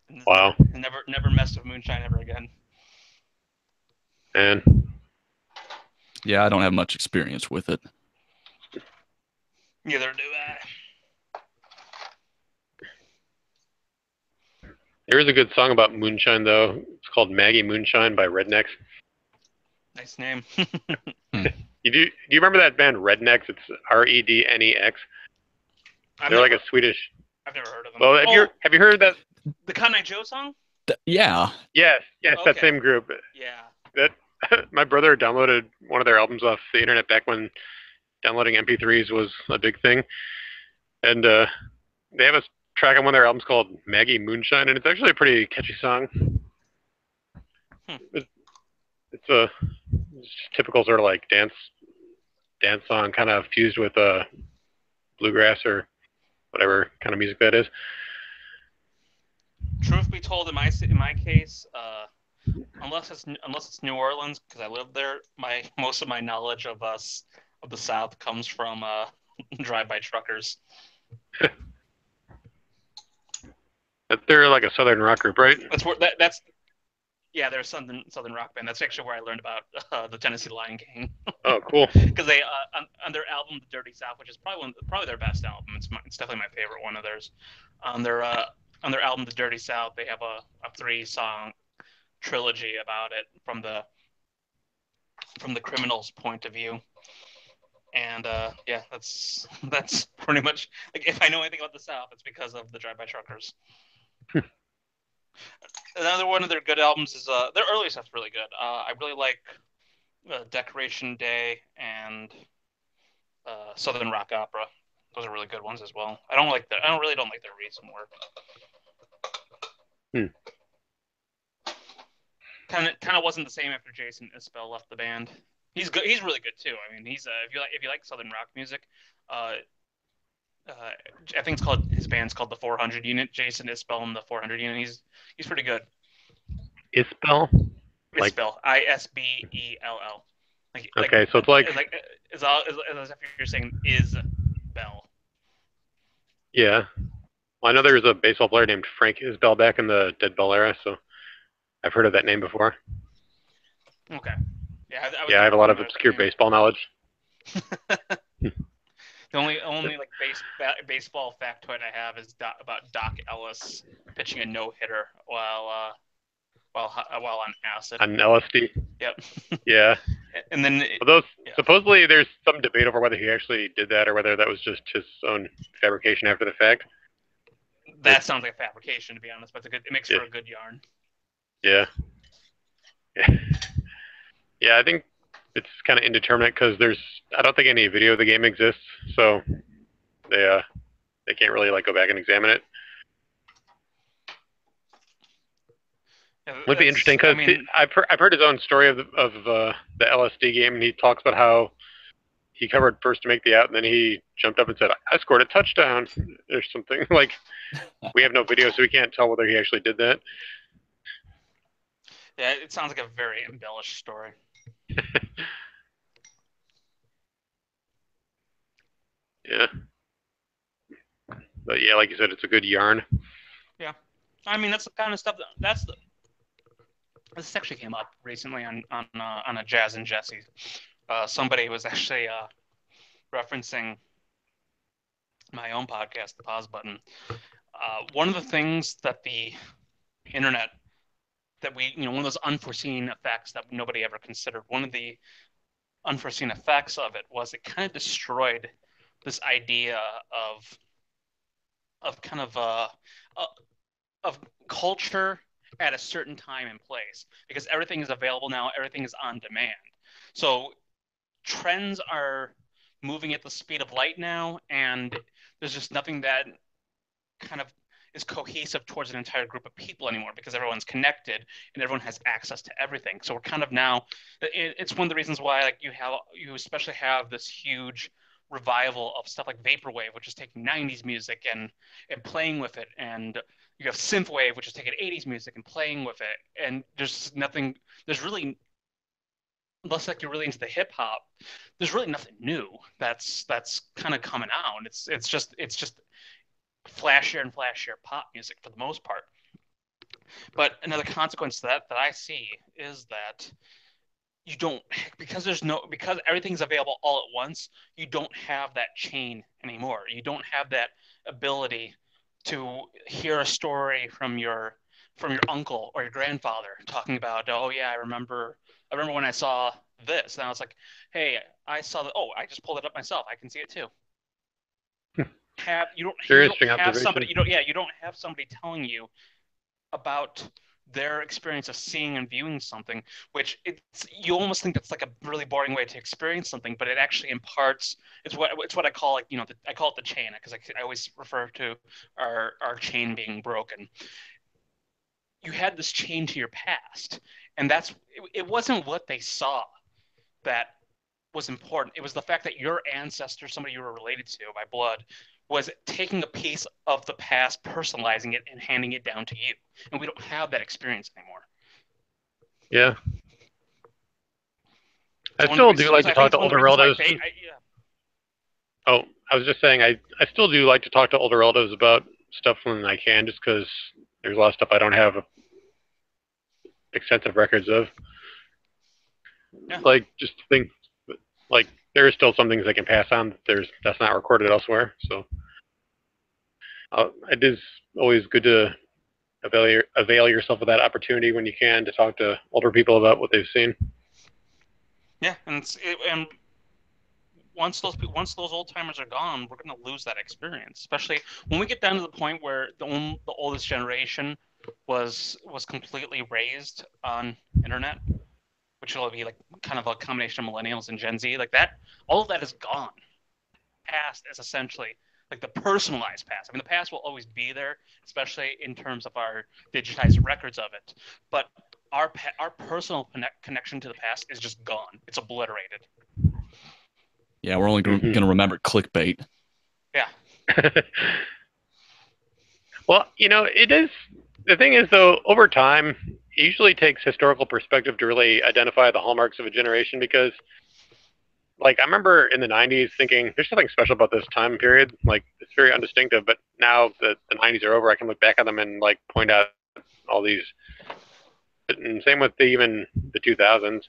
And Wow. Never messed with moonshine ever again. And yeah, I don't have much experience with it. Neither do I. there is a good song about moonshine, though. It's called Maggie Moonshine by Rednecks. Nice name. Do you remember that band Rednecks? It's Rednex. They're like a Swedish. I've never heard of them. Well, have you heard that? The Cotton Eye Joe song? Yeah. Yes, Okay. that same group. Yeah. That my brother downloaded one of their albums off the internet back when downloading MP3s was a big thing, and they have a track on one of their albums called Maggie Moonshine, and it's actually a pretty catchy song. It's a typical sort of like dance song, kind of fused with bluegrass or whatever kind of music that is. Truth be told, in my case, unless it's New Orleans, because I live there, most of my knowledge of the South comes from drive-by truckers. They're like a southern rock group, right? Yeah, they're a southern rock band. That's actually where I learned about the Tennessee Lion King. Oh, cool. Because they on their album The Dirty South, which is probably their best album. It's definitely my favorite one of theirs. On their album The Dirty South, they have a 3-song trilogy about it from the criminal's point of view. And yeah, that's pretty much, like, if I know anything about the South, it's because of the Drive-By Truckers. Another one of their good albums is their early stuff's really good. I really like Decoration Day and Southern Rock Opera. Those are really good ones as well. I don't really like their recent work. Kind of wasn't the same after Jason Isbell left the band. He's good. He's really good too. I mean, he's if you like Southern rock music, I think his band's called the 400 Unit. Jason Isbell and the 400 Unit. He's pretty good. Isbell? Isbell. Isbell. Okay, so it's like as if you're saying Isbell. Yeah. Well, I know there was a baseball player named Frank Isbell back in the Dead Bell era, so I've heard of that name before. Okay. Yeah, I have a lot of obscure baseball knowledge. The only like baseball factoid I have is about Doc Ellis pitching a no-hitter while on acid. On LSD. Yep. Yeah. And then supposedly there's some debate over whether he actually did that or whether that was just his own fabrication after the fact. That sounds like a fabrication, to be honest, but it makes for a good yarn. Yeah. Yeah, I think it's kind of indeterminate because I don't think any video of the game exists, so they can't really like go back and examine it. Yeah, it would be interesting because I've heard his own story of the LSD game, and he talks about how he covered first to make the out, and then he jumped up and said, "I scored a touchdown," or something. Like, we have no video, so we can't tell whether he actually did that. Yeah, it sounds like a very embellished story. Yeah. But yeah, like you said, it's a good yarn. Yeah. I mean, that's the kind of stuff this actually came up recently on a Jazz and Jesse. Somebody was actually referencing my own podcast, The Pause Button. One of the things that the internet one of those unforeseen effects that nobody ever considered, one of the unforeseen effects of it was it kind of destroyed this idea of kind of of culture at a certain time and place, because everything is available now, everything is on demand. So trends are moving at the speed of light now, and there's just nothing that kind of is cohesive towards an entire group of people anymore because everyone's connected and everyone has access to everything. So we're kind of now, it's one of the reasons why like you especially have this huge revival of stuff like vaporwave, which is taking 90s music and playing with it, and you have synthwave, which is taking 80s music and playing with it, and there's really, unless like you're really into the hip hop, there's really nothing new that's kind of coming out. It's just flashier and flashier pop music for the most part. But another consequence to that I see is that you don't, because everything's available all at once, you don't have that chain anymore. You don't have that ability to hear a story from your uncle or your grandfather talking about, oh yeah, I remember when I saw this, and I was like, hey, I saw that. Oh, I just pulled it up myself. I can see it too. Have you don't Very you don't interesting have observation. somebody you don't have somebody telling you about their experience of seeing and viewing something, which you almost think that's like a really boring way to experience something, but it actually imparts. It's what I call, like, I call it the chain, because I always refer to our chain being broken. You had this chain to your past, and it wasn't what they saw that was important. It was the fact that your ancestor, somebody you were related to by blood, was taking a piece of the past, personalizing it, and handing it down to you. And we don't have that experience anymore. Yeah. It's I still do like to I think talk it's to one of the older reasons why relatives. yeah. Oh, I was just saying, I still do like to talk to older relatives about stuff when I can, just because there's a lot of stuff I don't have extensive records of. Yeah. Like, just think, like, there are still some things I can pass on that's not recorded elsewhere. So it is always good to avail yourself of that opportunity when you can to talk to older people about what they've seen. Yeah, and once those old timers are gone, we're going to lose that experience. Especially when we get down to the point where the oldest generation was completely raised on internet, which will be like kind of a combination of millennials and Gen Z, like that. All of that is gone. Past is essentially like the personalized past. I mean, the past will always be there, especially in terms of our digitized records of it. But our personal connection to the past is just gone. It's obliterated. Yeah, we're only going to remember clickbait. Yeah. Well, it is. The thing is, though, over time, it usually takes historical perspective to really identify the hallmarks of a generation, because, like, I remember in the 90s thinking there's something special about this time period. Like, it's very undistinctive, but now that the 90s are over, I can look back at them and, like, point out all these. And same with even the 2000s,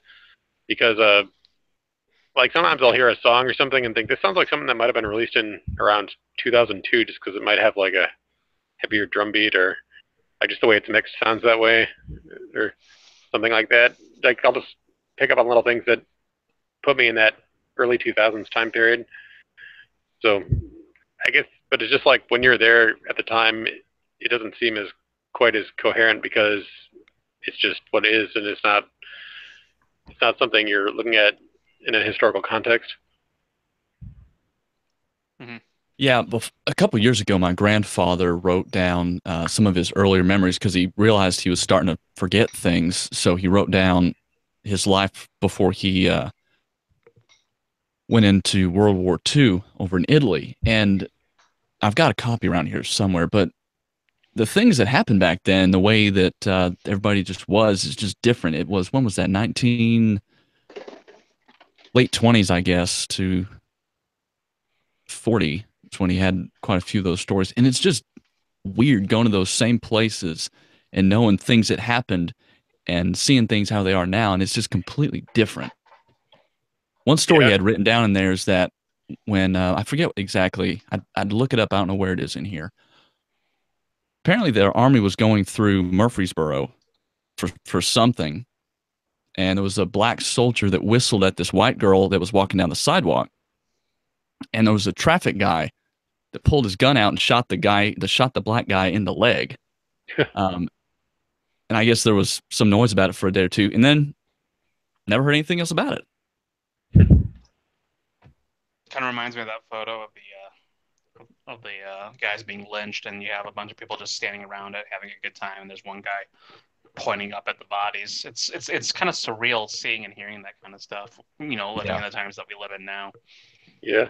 because, like, sometimes I'll hear a song or something and think this sounds like something that might have been released in around 2002, just because it might have, like, a heavier drum beat, or like just the way it's mixed sounds that way, or something like that. Like, I'll just pick up on little things that put me in that early 2000s time period. So I guess, but it's just like when you're there at the time, it doesn't seem as quite as coherent, because it's just what it is, and it's not something you're looking at in a historical context. Mm-hmm. Yeah, a couple years ago, my grandfather wrote down some of his earlier memories because he realized he was starting to forget things. So he wrote down his life before he went into World War II over in Italy. And I've got a copy around here somewhere, but the things that happened back then, the way that everybody just was, is just different. It was, when was that? Late 20s, I guess, to 40. It's when he had quite a few of those stories. And it's just weird going to those same places and knowing things that happened and seeing things how they are now. And it's just completely different. One story he had written down in there is that when, I forget exactly, I'd look it up. I don't know where it is in here. Apparently their army was going through Murfreesboro for something. And there was a black soldier that whistled at this white girl that was walking down the sidewalk. And there was a traffic guy that pulled his gun out and shot the black guy in the leg. And I guess there was some noise about it for a day or two, and then never heard anything else about it. Kind of reminds me of that photo of guys being lynched, and you have a bunch of people just standing around it having a good time, and there's one guy pointing up at the bodies. It's kind of surreal seeing and hearing that kind of stuff. Living in the times that we live in now. Yeah.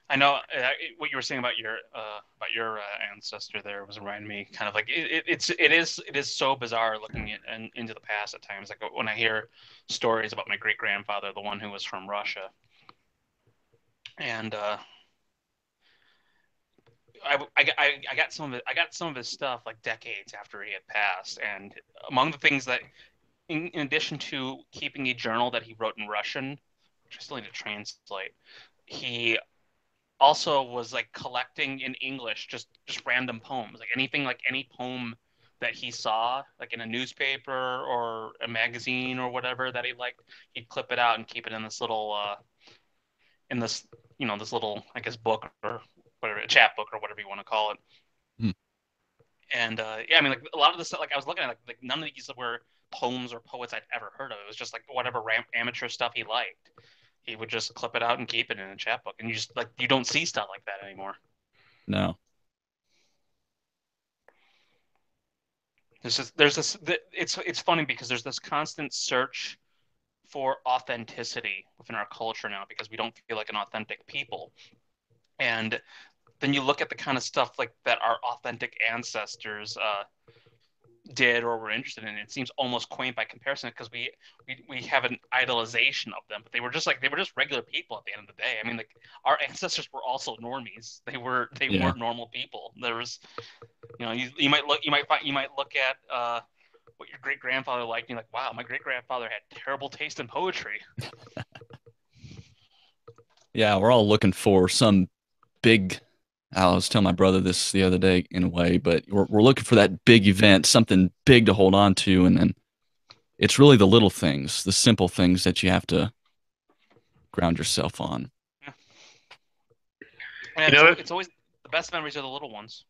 I know what you were saying about your ancestor there was reminding me kind of like it is so bizarre looking into the past at times. Like when I hear stories about my great grandfather, the one who was from Russia, and I got some of his stuff like decades after he had passed, and among the things that in addition to keeping a journal that he wrote in Russian, which I still need to translate, he also was like collecting in English just random poems, like anything, like any poem that he saw like in a newspaper or a magazine or whatever that he liked, he'd clip it out and keep it in this little this little, I guess, book or whatever, a chapbook or whatever you want to call it. Hmm. And yeah, I mean, like a lot of the stuff, like I was looking at, like none of these were poems or poets I'd ever heard of. It was just like whatever amateur stuff he liked. He would just clip it out and keep it in a chapbook, and you don't see stuff like that anymore. No. It's funny because there's this constant search for authenticity within our culture now because we don't feel like an authentic people. And then you look at the kind of stuff like that our authentic ancestors did or were interested in. It seems almost quaint by comparison because we have an idolization of them, but they were just regular people at the end of the day. I mean, like our ancestors were also normies. They were normal people. There was, you might look at what your great grandfather liked, and you're like, wow, my great grandfather had terrible taste in poetry. Yeah, we're all looking for some big. I was telling my brother this the other day in a way, but we're looking for that big event, something big to hold on to, and then it's really the little things, the simple things that you have to ground yourself on. Yeah. And it's always the best memories are the little ones.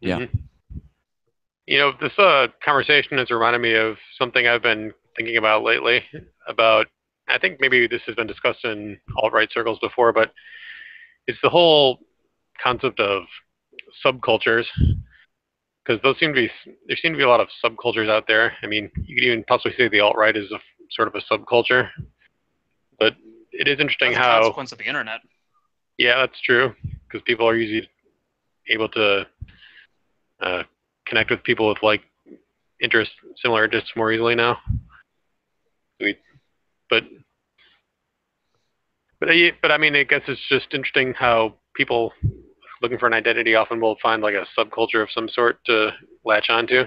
Yeah. Mm-hmm. This conversation has reminded me of something I've been thinking about lately. I think maybe this has been discussed in alt-right circles before, but it's the whole concept of subcultures, because there seem to be a lot of subcultures out there. I mean, you could even possibly say the alt-right is a sort of a subculture, but it is interesting that's a consequence of the internet. Yeah, that's true, because people are usually able to connect with people with similar interests more easily now. But I mean, I guess it's just interesting how people looking for an identity often will find like a subculture of some sort to latch onto.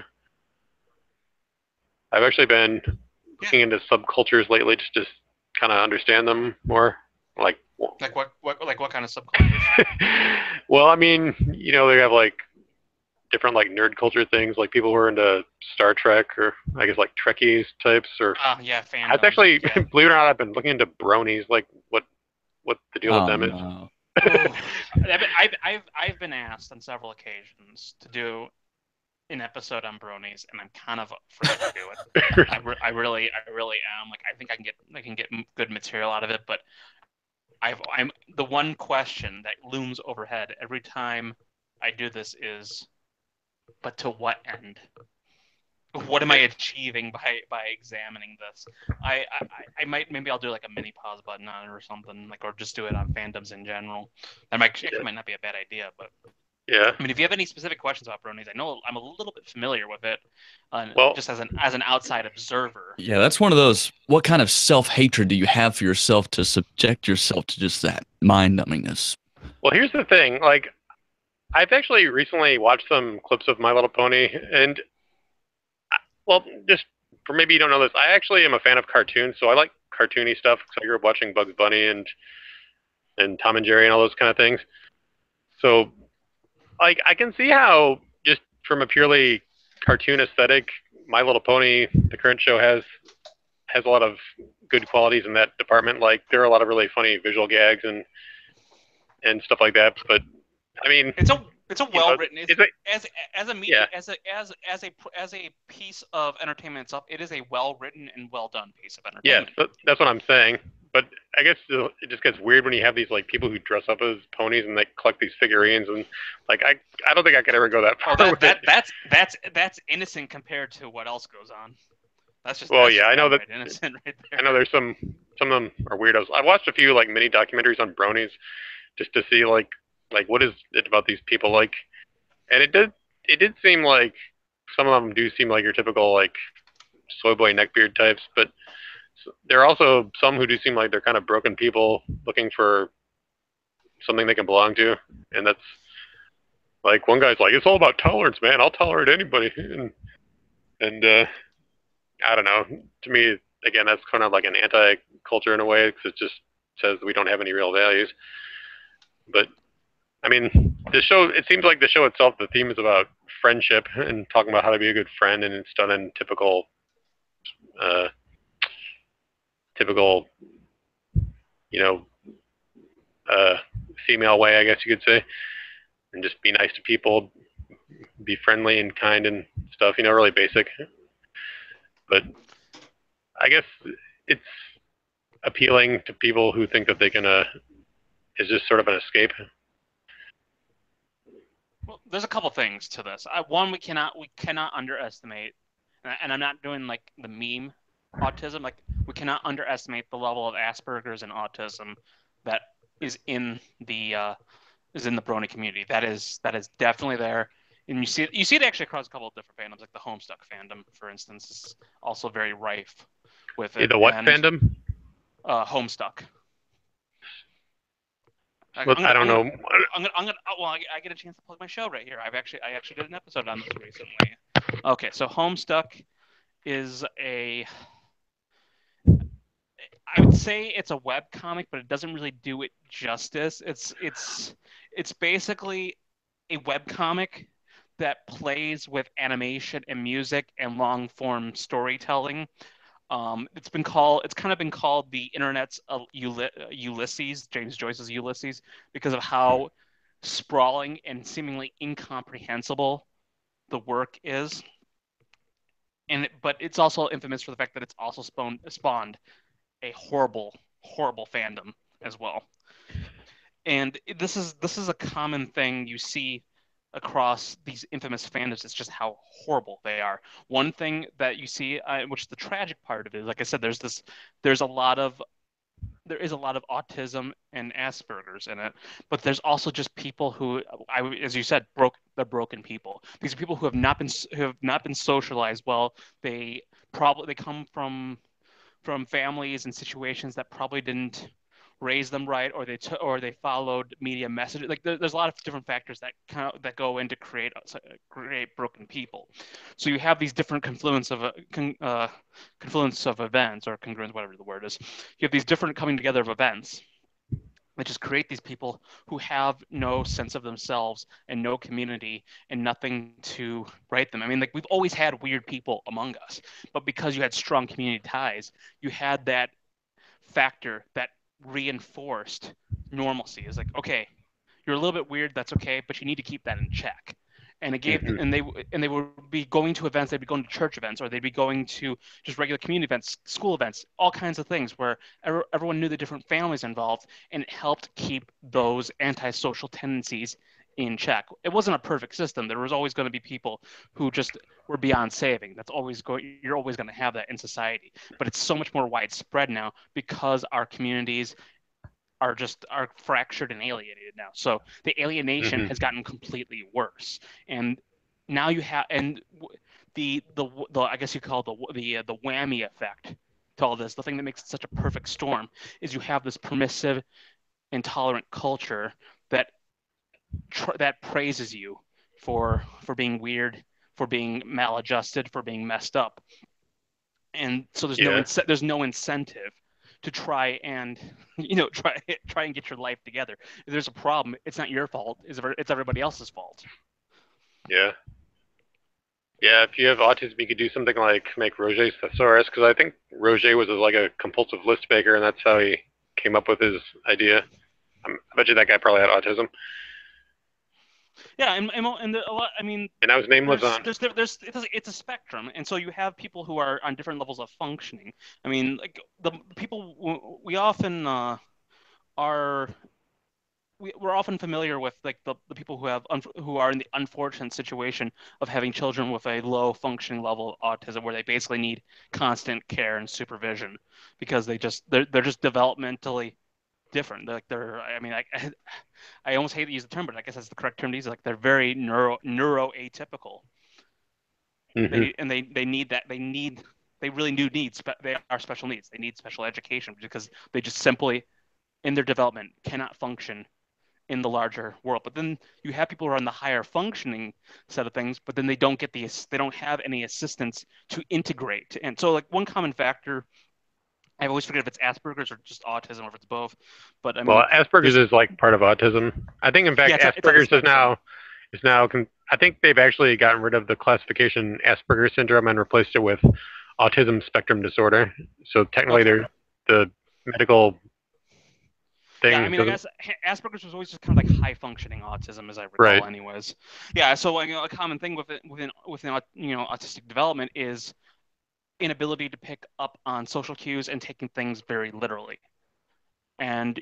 I've actually been looking into subcultures lately just to kind of understand them more. Like what kind of subcultures? Well, I mean, they have like different like nerd culture things, like people who are into Star Trek or I guess like Trekkies types or. Yeah, fandoms. I've actually, believe it or not, I've been looking into bronies, like what the deal with them is. I've been asked on several occasions to do an episode on bronies, and I'm kind of afraid to do it. I really am. Like, I think I can get good material out of it, but I'm the one question that looms overhead every time I do this is, but to what end? What am I achieving by examining this? I maybe I'll do like a mini pause button on it or something, like, or just do it on fandoms in general. That might not be a bad idea, but yeah. I mean, if you have any specific questions about bronies, I know I'm a little bit familiar with it, just as an outside observer. Yeah, that's one of those. What kind of self-hatred do you have for yourself to subject yourself to just that mind-numbingness? Well, here's the thing. Like, I've actually recently watched some clips of My Little Pony, and well, just for maybe you don't know this, I actually am a fan of cartoons, so I like cartoony stuff. So I grew up watching Bugs Bunny and Tom and Jerry and all those kind of things. So, like, I can see how just from a purely cartoon aesthetic, My Little Pony, the current show, has a lot of good qualities in that department. Like, there are a lot of really funny visual gags and stuff like that. But I mean, it's a well written as a media as a piece of entertainment itself. It is a well written and well done piece of entertainment. Yes, that's what I'm saying. But I guess it just gets weird when you have these like people who dress up as ponies and they collect these figurines, and like I don't think I could ever go that far. Oh, with it. that's innocent compared to what else goes on. That's just Well, yeah, I know that. innocent right there. I know there's some of them are weirdos. I've watched a few like mini documentaries on bronies just to see like what is it about these people like, and it did seem like some of them do seem like your typical like soy boy neckbeard types, but there are also some who do seem like they're kind of broken people looking for something they can belong to, and that's like one guy's like, it's all about tolerance, man. I'll tolerate anybody, and I don't know. To me, again, that's kind of like an anti-culture in a way because it just says we don't have any real values. But I mean, the show. It seems like the show itself, the theme is about friendship and talking about how to be a good friend, and it's done in uh, typical, you know, uh, female way, I guess you could say, and just be nice to people, be friendly and kind and stuff. You know, really basic. But I guess it's appealing to people who think that they can. Is just sort of an escape. Well, there's a couple things to this. One, we cannot underestimate, and I'm not doing like the meme autism. Like we cannot underestimate the level of Asperger's and autism that is in the brony community. That is definitely there, and you see it actually across a couple of different fandoms, like the Homestuck fandom, for instance, is also very rife with it. The what and, fandom? Homestuck. I don't know. Well, I get a chance to plug my show right here. I actually did an episode on this recently. Okay, so Homestuck is I would say it's a web comic, but it doesn't really do it justice. It's basically a web comic that plays with animation and music and long form storytelling. It's kind of been called the internet's Ulysses, James Joyce's Ulysses, because of how sprawling and seemingly incomprehensible the work is. But it's also infamous for the fact that it's also spawned a horrible fandom as well. And this is a common thing you see across these infamous fandoms. It's just how horrible they are. One thing that you see, which the tragic part of it is, like I said, there is a lot of autism and Asperger's in it, but there's also just people who, as you said, they're broken people. These are people who have not been socialized well. They come from families and situations that probably didn't raise them right, or they followed media messages. Like there's a lot of different factors that go into create broken people. So you have these different confluence of events, or congruence, whatever the word is. You have these different coming together of events that just create these people who have no sense of themselves and no community and nothing to write them. I mean, like, we've always had weird people among us, but because you had strong community ties, you had that factor that reinforced normalcy. It's like, okay, you're a little bit weird, that's okay, but you need to keep that in check. And it gave, and they would be going to events. They'd be going to church events, or they'd be going to just regular community events, school events, all kinds of things where everyone knew the different families involved, and it helped keep those antisocial tendencies in check. It wasn't a perfect system. There was always going to be people who just were beyond saving. You're always going to have that in society, but it's so much more widespread now because our communities are fractured and alienated now. So the alienation has gotten completely worse, and now you have, and the I guess you call it the whammy effect to all this. The thing that makes it such a perfect storm is you have this permissive, intolerant culture that praises you for being weird, for being maladjusted, for being messed up, and so there's no incentive to try and try and get your life together. If there's a problem, it's not your fault. It's everybody else's fault. Yeah. If you have autism, you could do something like make Roger's thesaurus, because I think Roger was like a compulsive list maker, and that's how he came up with his idea. I bet you that guy probably had autism. Yeah, and a lot. I mean, And I was nameless on. it's a spectrum, and so you have people who are on different levels of functioning. I mean, like the people we often are we're often familiar with like the people who are in the unfortunate situation of having children with a low functioning level of autism where they basically need constant care and supervision because they're just developmentally different. I mean I almost hate to use the term, but I guess that's the correct term to use. Like they're very neuroatypical. Mm-hmm. They really do need they are special needs. They need special education because they just simply in their development cannot function in the larger world. But then you have people who are on the higher functioning set of things, but then they don't have any assistance to integrate. And so like one common factor, I always forget if it's Asperger's or just autism or if it's both. But I Well, mean, Asperger's is like part of autism. I think, in yeah, fact, it's on the Asperger's spectrum. is now. I think they've actually gotten rid of the classification Asperger's syndrome and replaced it with autism spectrum disorder. So technically, Okay. the medical Yeah, I thing mean, I doesn't. guess Asperger's was always just kind of like high functioning autism, as I Right. recall, anyways. Yeah, so a common thing within autistic development is inability to pick up on social cues and taking things very literally. And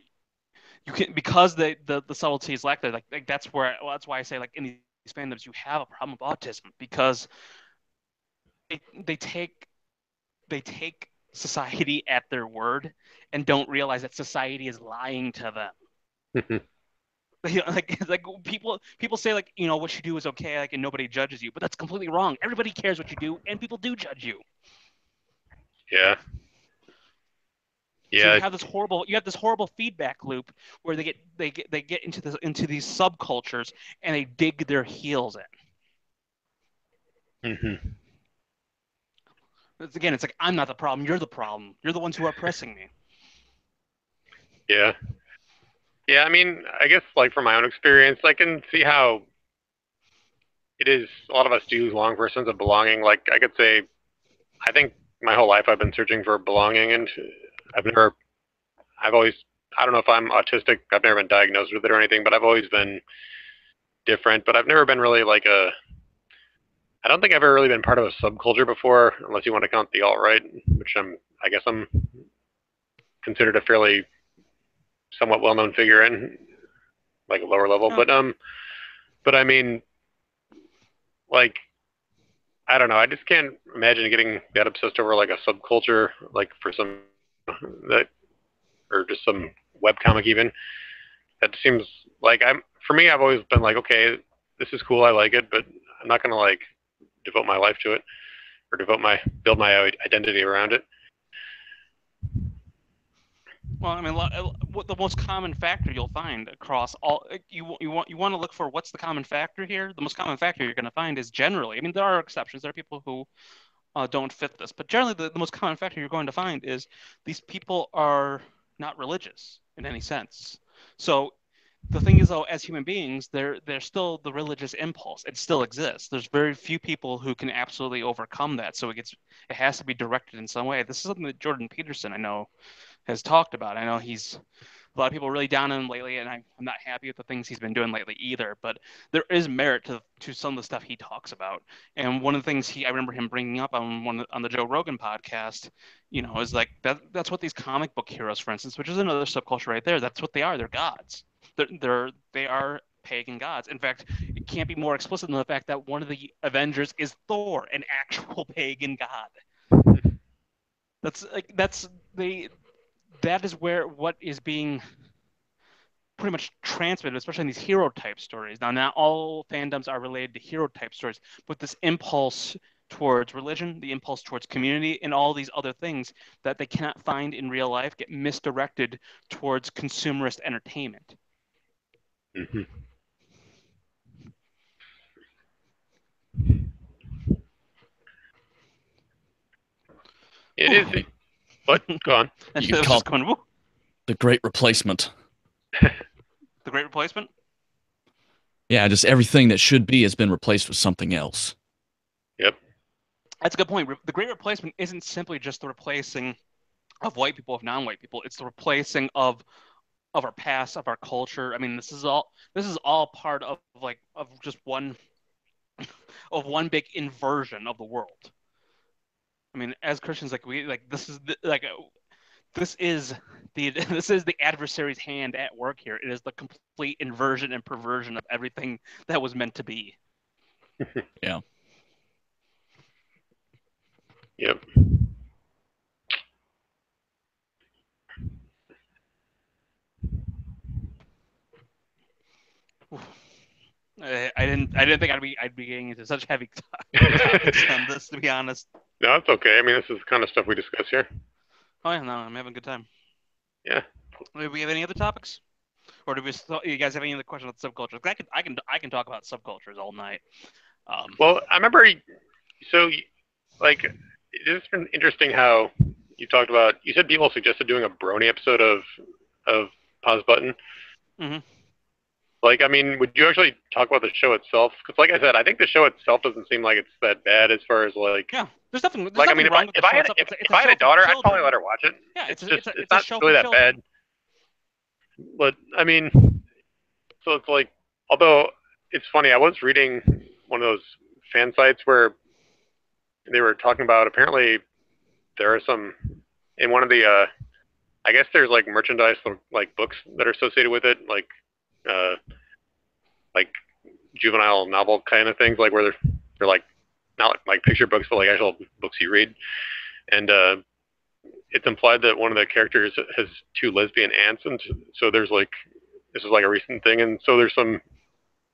you can because the subtleties lack there. Like that's why I say like in these fandoms you have a problem with autism because they, they take they take society at their word and don't realize that society is lying to them. Like people say like what you do is okay like and nobody judges you, but that's completely wrong. Everybody cares what you do, and people do judge you. Yeah. So Yeah. you have this horrible feedback loop where they get into these subcultures and they dig their heels in. Hmm. Again, it's like I'm not the problem. You're the problem. You're the ones who are oppressing me. Yeah. Yeah. I mean, I guess like from my own experience, I can see how it is. A lot of us do long for a sense of belonging. Like I could say, I think my whole life I've been searching for belonging, and I've never. I've always. I don't know if I'm autistic. I've never been diagnosed with it or anything, but I've always been different. But I've never been really like a. I don't think I've ever really been part of a subculture before, unless you want to count the alt right, which I guess I'm considered a fairly somewhat well known figure in, like a lower level. No, But I mean, like I don't know. I just can't imagine getting that obsessed over like a subculture, like for some that or just some webcomic even. That seems like I'm for me. I've always been like, okay, this is cool. I like it, but I'm not gonna like devote my life to it or build my identity around it. well, I mean, what the most common factor you'll find across all you want to look for what's the common factor here. The most common factor you're going to find is generally. I mean, there are exceptions. There are people who don't fit this, but generally, the most common factor you're going to find is these people are not religious in any sense. So the thing is, though, as human beings, there's still the religious impulse. It still exists. There's very few people who can absolutely overcome that. So it has to be directed in some way. This is something that Jordan Peterson, I know, has talked about. I know he's a lot of people are really down on him lately, and I'm not happy with the things he's been doing lately either. But there is merit to some of the stuff he talks about. And one of the things I remember him bringing up on the Joe Rogan podcast, is like that's what these comic book heroes, for instance, which is another subculture right there. That's what they are. They're gods. They are pagan gods. In fact, it can't be more explicit than the fact that one of the Avengers is Thor, an actual pagan god. That is where what is being pretty much transmitted, especially in these hero type stories. Now, not all fandoms are related to hero type stories, but this impulse towards religion, the impulse towards community, and all these other things that they cannot find in real life get misdirected towards consumerist entertainment. Mm-hmm. It is, but go on. You could call it the Great Replacement. The Great Replacement? Yeah, just everything that should be has been replaced with something else. Yep. That's a good point. The Great Replacement isn't simply just the replacing of white people with non-white people. It's the replacing of of our past, of our culture. I mean, this is all part of just one big inversion of the world. I mean, as Christians, this is this is the adversary's hand at work here. It is the complete inversion and perversion of everything that was meant to be. Yeah. Yep. I didn't think I'd be getting into such heavy topics on this, to be honest. No, it's okay. I mean, this is the kind of stuff we discuss here. Oh yeah, no, I'm having a good time. Yeah. Do we have any other topics, or do you guys have any other questions about subcultures? I can talk about subcultures all night. Well, I remember. So, like, it's been interesting how you talked about. You said people suggested doing a Brony episode of Pause Button. Mm-hmm. Like, I mean, would you actually talk about the show itself? Because, like I said, I think the show itself doesn't seem like it's that bad as far as like. Yeah, there's nothing. Like, I mean, if I had a daughter, I'd probably let her watch it. Yeah, it's not really that bad. But I mean, so it's like, although it's funny, I was reading one of those fan sites where they were talking about apparently there are some in one of the I guess there's like merchandise like books that are associated with it, like like juvenile novel kind of things, like where they're like not like picture books, but like actual books you read. And it's implied that one of the characters has two lesbian aunts, and so there's like this is like a recent thing, and so there's some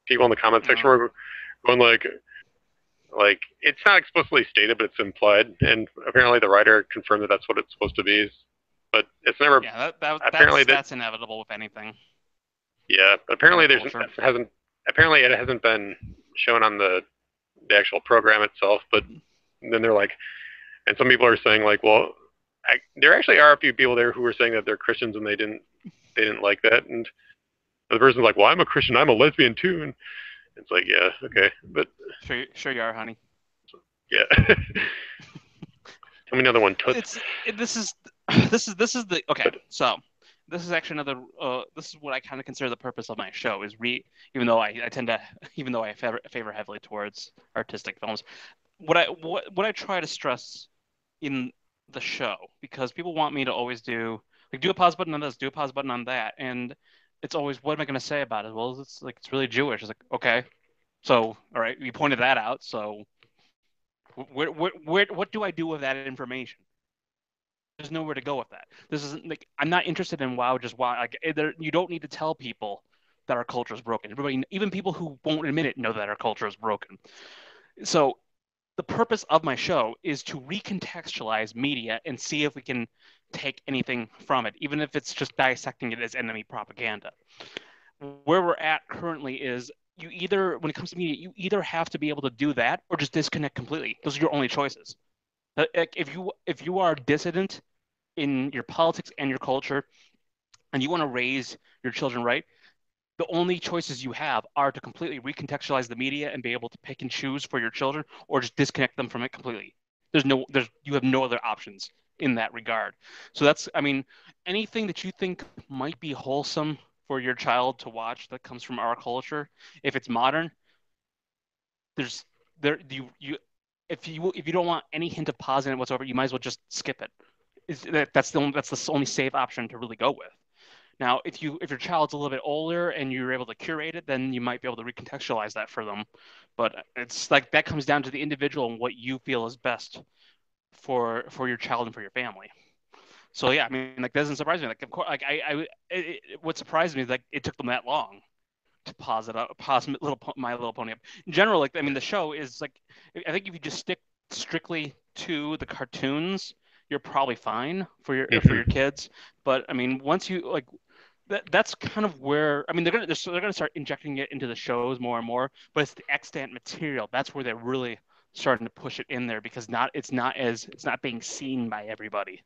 people in the comment section who are going like it's not explicitly stated, but it's implied, and apparently the writer confirmed that that's what it's supposed to be. But it's never. Yeah, that's inevitable with anything. Yeah, but apparently apparently it hasn't been shown on the actual program itself. But then they're like, and some people are saying like, well, there actually are a few people there who are saying that they're Christians and they didn't like that, and the person's like, well, I'm a Christian, I'm a lesbian too, and it's like, yeah, okay, but sure you are, honey. Yeah. Tell me another one. This is the okay. So this is actually another. This is what I kind of consider the purpose of my show is even though I favor heavily towards artistic films, what I try to stress in the show, because people want me to always do a pause button on this, do a pause button on that, and it's always, what am I going to say about it? Well, it's really Jewish. It's like, okay, so all right, you pointed that out, so what do I do with that information? There's nowhere to go with that. This isn't like, I'm not interested in WoW. Like, you don't need to tell people that our culture is broken. Everybody, even people who won't admit it, know that our culture is broken. So the purpose of my show is to recontextualize media and see if we can take anything from it, even if it's just dissecting it as enemy propaganda. Where we're at currently is when it comes to media, you either have to be able to do that or just disconnect completely. Those are your only choices. If you are dissident in your politics and your culture, and you want to raise your children right, the only choices you have are to completely recontextualize the media and be able to pick and choose for your children, or just disconnect them from it completely. You have no other options in that regard. So that's, I mean, anything that you think might be wholesome for your child to watch that comes from our culture, if it's modern, if you don't want any hint of positive whatsoever, you might as well just skip it. That's the only safe option to really go with. Now, if your child's a little bit older and you're able to curate it, then you might be able to recontextualize that for them. But it's like that comes down to the individual and what you feel is best for your child and for your family. So yeah, I mean, like, that doesn't surprise me. Like, of course, like what surprised me is like it took them that long to pause My Little Pony up. In general, like, I mean, the show is like, I think if you just stick strictly to the cartoons, you're probably fine for your kids. But I mean, once you like, that's kind of where, I mean, they're gonna start injecting it into the shows more and more. But it's the extant material. That's where they're really starting to push it in there, because it's not being seen by everybody.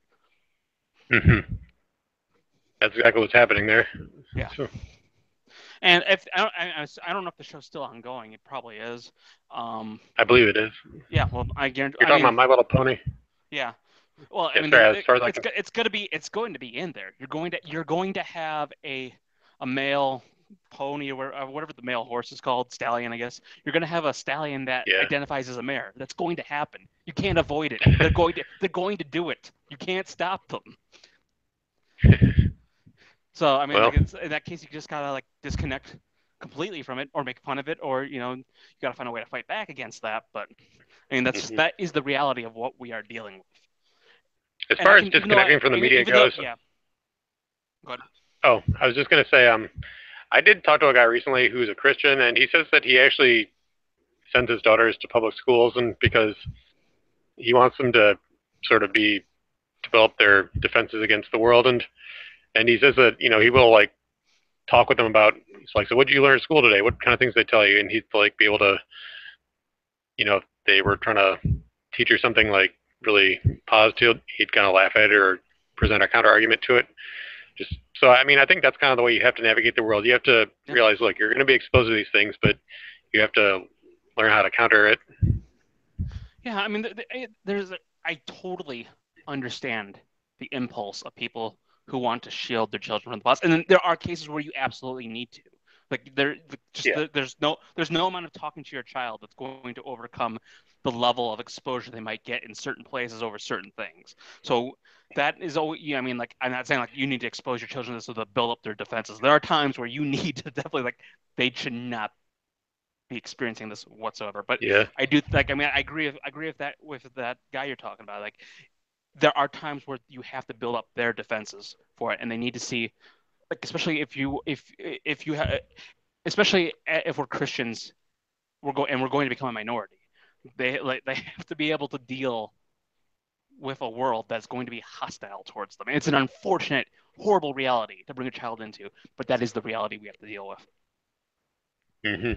Mm-hmm. That's exactly what's happening there. Yeah. So. And if I don't know if the show's still ongoing. It probably is. I believe it is. Yeah. Well, I guarantee. You're talking about My Little Pony. Yeah. Well, I Yes, mean, sir. As far as I it's can. it's going to be in there. You're going to have a male pony or whatever the male horse is called, stallion, I guess. You're going to have a stallion that Yeah. identifies as a mare. That's going to happen. You can't avoid it. They're going to do it. You can't stop them. So I mean, Well. like it's in that case, you just gotta like disconnect completely from it, or make fun of it, or you gotta find a way to fight back against that. But I mean, Mhm. that is the reality of what we are dealing with. As And far I as can, disconnecting from the media even though, goes, yeah, go ahead. oh, I was just gonna say, I did talk to a guy recently who's a Christian, and he says that he actually sends his daughters to public schools, and because he wants them to sort of be develop their defenses against the world, and he says that he will like talk with them about. He's like, so what did you learn at school today? What kind of things they tell you? And he'd like be able to, if they were trying to teach her something like really positive, he'd kind of laugh at it or present a counter argument to it. Just so I mean, I think that's kind of the way you have to navigate the world. You have to Yeah. realize, look, you're going to be exposed to these things, but you have to learn how to counter it. Yeah, I mean, I totally understand the impulse of people who want to shield their children from the boss, and then there are cases where you absolutely need to. Like Yeah. there's no amount of talking to your child that's going to overcome the level of exposure they might get in certain places over certain things. So that is always, I mean, like I'm not saying like you need to expose your children to this so they'll build up their defenses. There are times where you need to definitely like they should not be experiencing this whatsoever. But Yeah. I do like I mean I agree with that guy you're talking about. Like there are times where you have to build up their defenses for it, and they need to see like especially if you especially if we're Christians, we're going to become a minority. They have to be able to deal with a world that's going to be hostile towards them. And it's an unfortunate, horrible reality to bring a child into, but that is the reality we have to deal with. Hmm.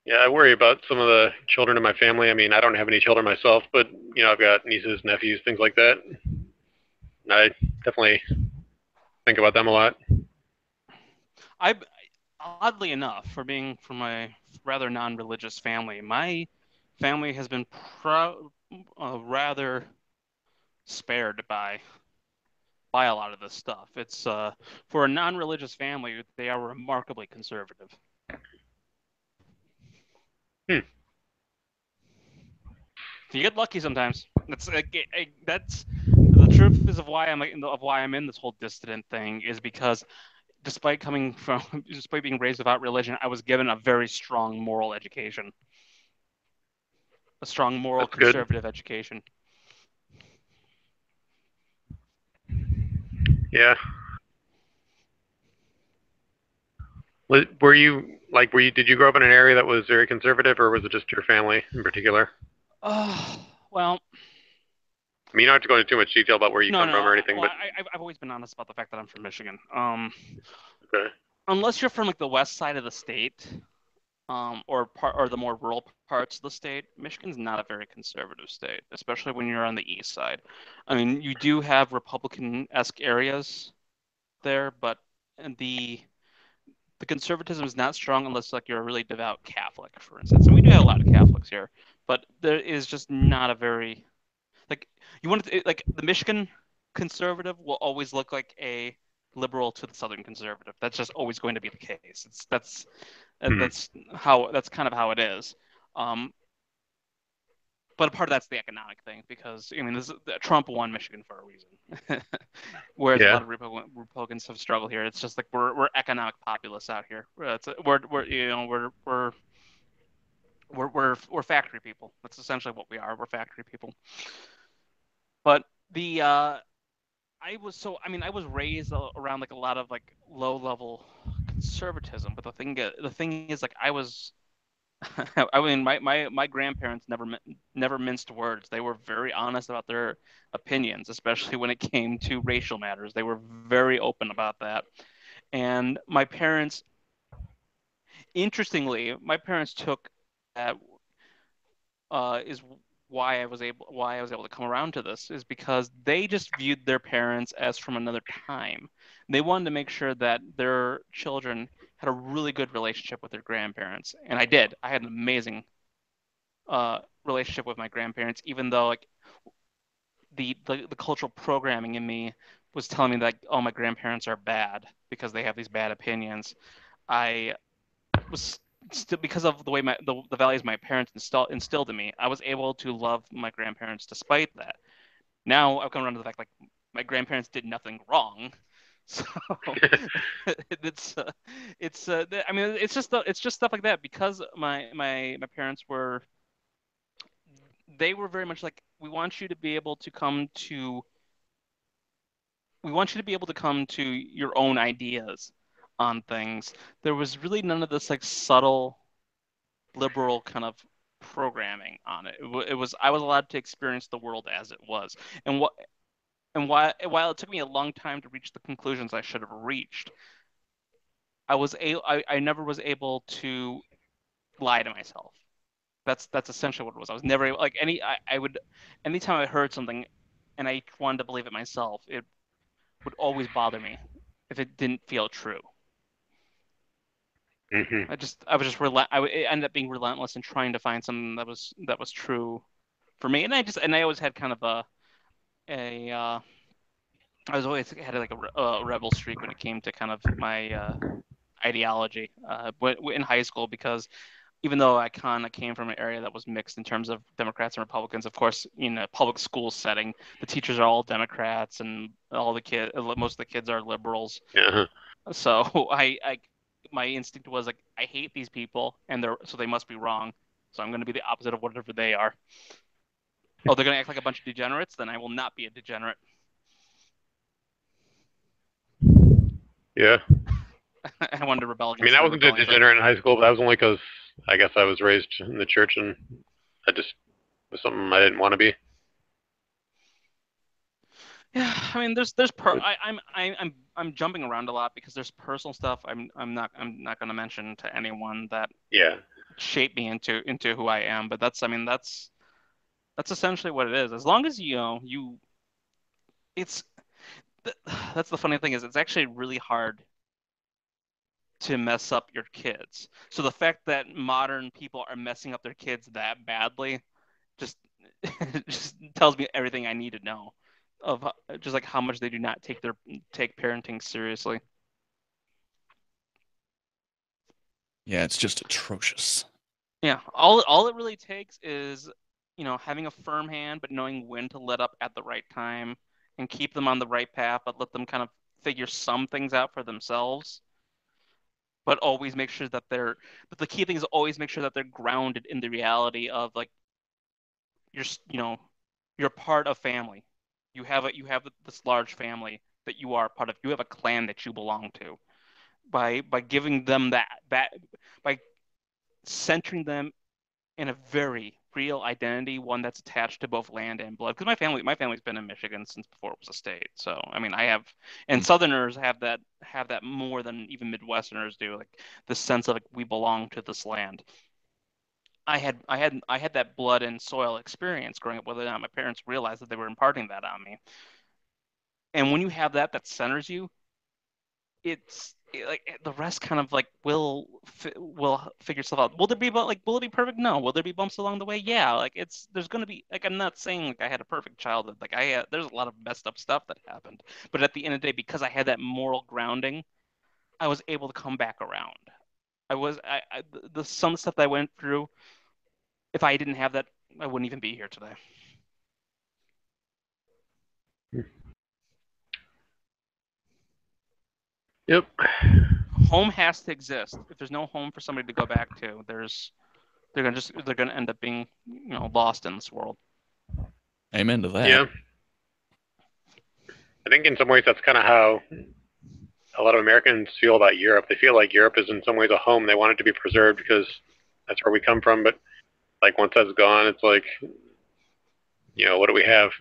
Yeah, I worry about some of the children in my family. I mean, I don't have any children myself, but I've got nieces, nephews, things like that. And I definitely think about them a lot. I oddly enough, for being from a rather non-religious family, my family has been rather spared by a lot of this stuff. It's for a non-religious family, they are remarkably conservative. Hmm. You get lucky sometimes. That's the truth is of why I'm in this whole dissident thing is because despite coming from despite being raised without religion, I was given a very strong moral education, a strong moral That's good. conservative education. Yeah. Were you did you grow up in an area that was very conservative, or was it just your family in particular? Well, I mean, you don't have to go into too much detail about where you no, come from no. or anything, Well, but I've always been honest about the fact that I'm from Michigan. okay. Unless you're from like the west side of the state, or the more rural parts of the state, Michigan's not a very conservative state, especially when you're on the east side. I mean, you do have Republican-esque areas there, but the the conservatism is not strong unless like you're a really devout Catholic, for instance. And we do have a lot of Catholics here, but there is just not a very like you want to like the Michigan conservative will always look like a liberal to the Southern conservative. That's just always going to be the case. Hmm. That's kind of how it is. Um, but a part of that's the economic thing because I mean Trump won Michigan for a reason, whereas a Yeah. lot of Republicans have struggled here. It's just like we're economic populists out here. We're we're factory people. That's essentially what we are. We're factory people. But the I mean I was raised around like a lot of like low level conservatism. But the thing is like I was I mean, my grandparents never minced words. They were very honest about their opinions, especially when it came to racial matters. They were very open about that. And interestingly, my parents took that is why I was able to come around to this is because they just viewed their parents as from another time. They wanted to make sure that their children had a really good relationship with their grandparents, and I did. I had an amazing relationship with my grandparents, even though like the cultural programming in me was telling me that oh my grandparents are bad because they have these bad opinions. I was still because of the way the values my parents instilled in me. I was able to love my grandparents despite that. Now I've come around to the fact like my grandparents did nothing wrong. So it's I mean it's just stuff like that because my parents were they were very much like we want you to be able to come to your own ideas on things. There was really none of this like subtle liberal kind of programming on it. It was I was allowed to experience the world as it was. And what and while it took me a long time to reach the conclusions I should have reached, I never was able to lie to myself. That's essentially what it was. I was never able, like I would anytime I heard something and I wanted to believe it myself, it would always bother me if it didn't feel true. Hmm. I was just it ended up being relentless in trying to find something that was true for me. And I always had kind of a I was always had like a rebel streak when it came to kind of my ideology in high school because even though I kind of came from an area that was mixed in terms of Democrats and Republicans, of course, in a public school setting, the teachers are all Democrats and most of the kids are liberals. Yeah. So my instinct was like, I hate these people, and they must be wrong. So I'm going to be the opposite of whatever they are. Oh, they're going to act like a bunch of degenerates, then I will not be a degenerate. Yeah. I wanted to rebel I mean, against I the wasn't a rebellion. degenerate in high school, but that was only because I guess I was raised in the church and I just was something I didn't want to be. Yeah, I mean, there's per But I'm jumping around a lot because there's personal stuff I'm not going to mention to anyone that yeah. shaped me into who I am. But that's I mean that's essentially what it is. As long as you know you it's that's the funny thing is it's actually really hard to mess up your kids. So the fact that modern people are messing up their kids that badly just just tells me everything I need to know of just like how much they do not take parenting seriously. Yeah, it's just atrocious. Yeah, all it really takes is, having a firm hand, but knowing when to let up at the right time and keep them on the right path, but let them kind of figure some things out for themselves. But always make sure that but the key thing is always make sure that they're grounded in the reality of like you're, you know, you're part of family. You have this large family that you are part of. You have a clan that you belong to. By giving them that by centering them in a very real identity, one that's attached to both land and blood. Because my family's been in Michigan since before it was a state. So I mean, and Southerners have that more than even Midwesterners do. Like the sense of like we belong to this land. I had that blood and soil experience growing up, whether or not my parents realized that they were imparting that on me. And when you have that centers you, like the rest kind of like will figure itself out. Will it be perfect? No. Will there be bumps along the way? Yeah. Like there's gonna be like I'm not saying like I had a perfect childhood. Like there's a lot of messed up stuff that happened. But at the end of the day, because I had that moral grounding, I was able to come back around. The some stuff that I went through. If I didn't have that, I wouldn't even be here today. Yep. Home has to exist. If there's no home for somebody to go back to, they're gonna end up being lost in this world. Amen to that. Yeah. I think in some ways that's kind of how a lot of Americans feel about Europe. They feel like Europe is in some ways a home. They want it to be preserved because that's where we come from. But like once that's gone, it's like, what do we have?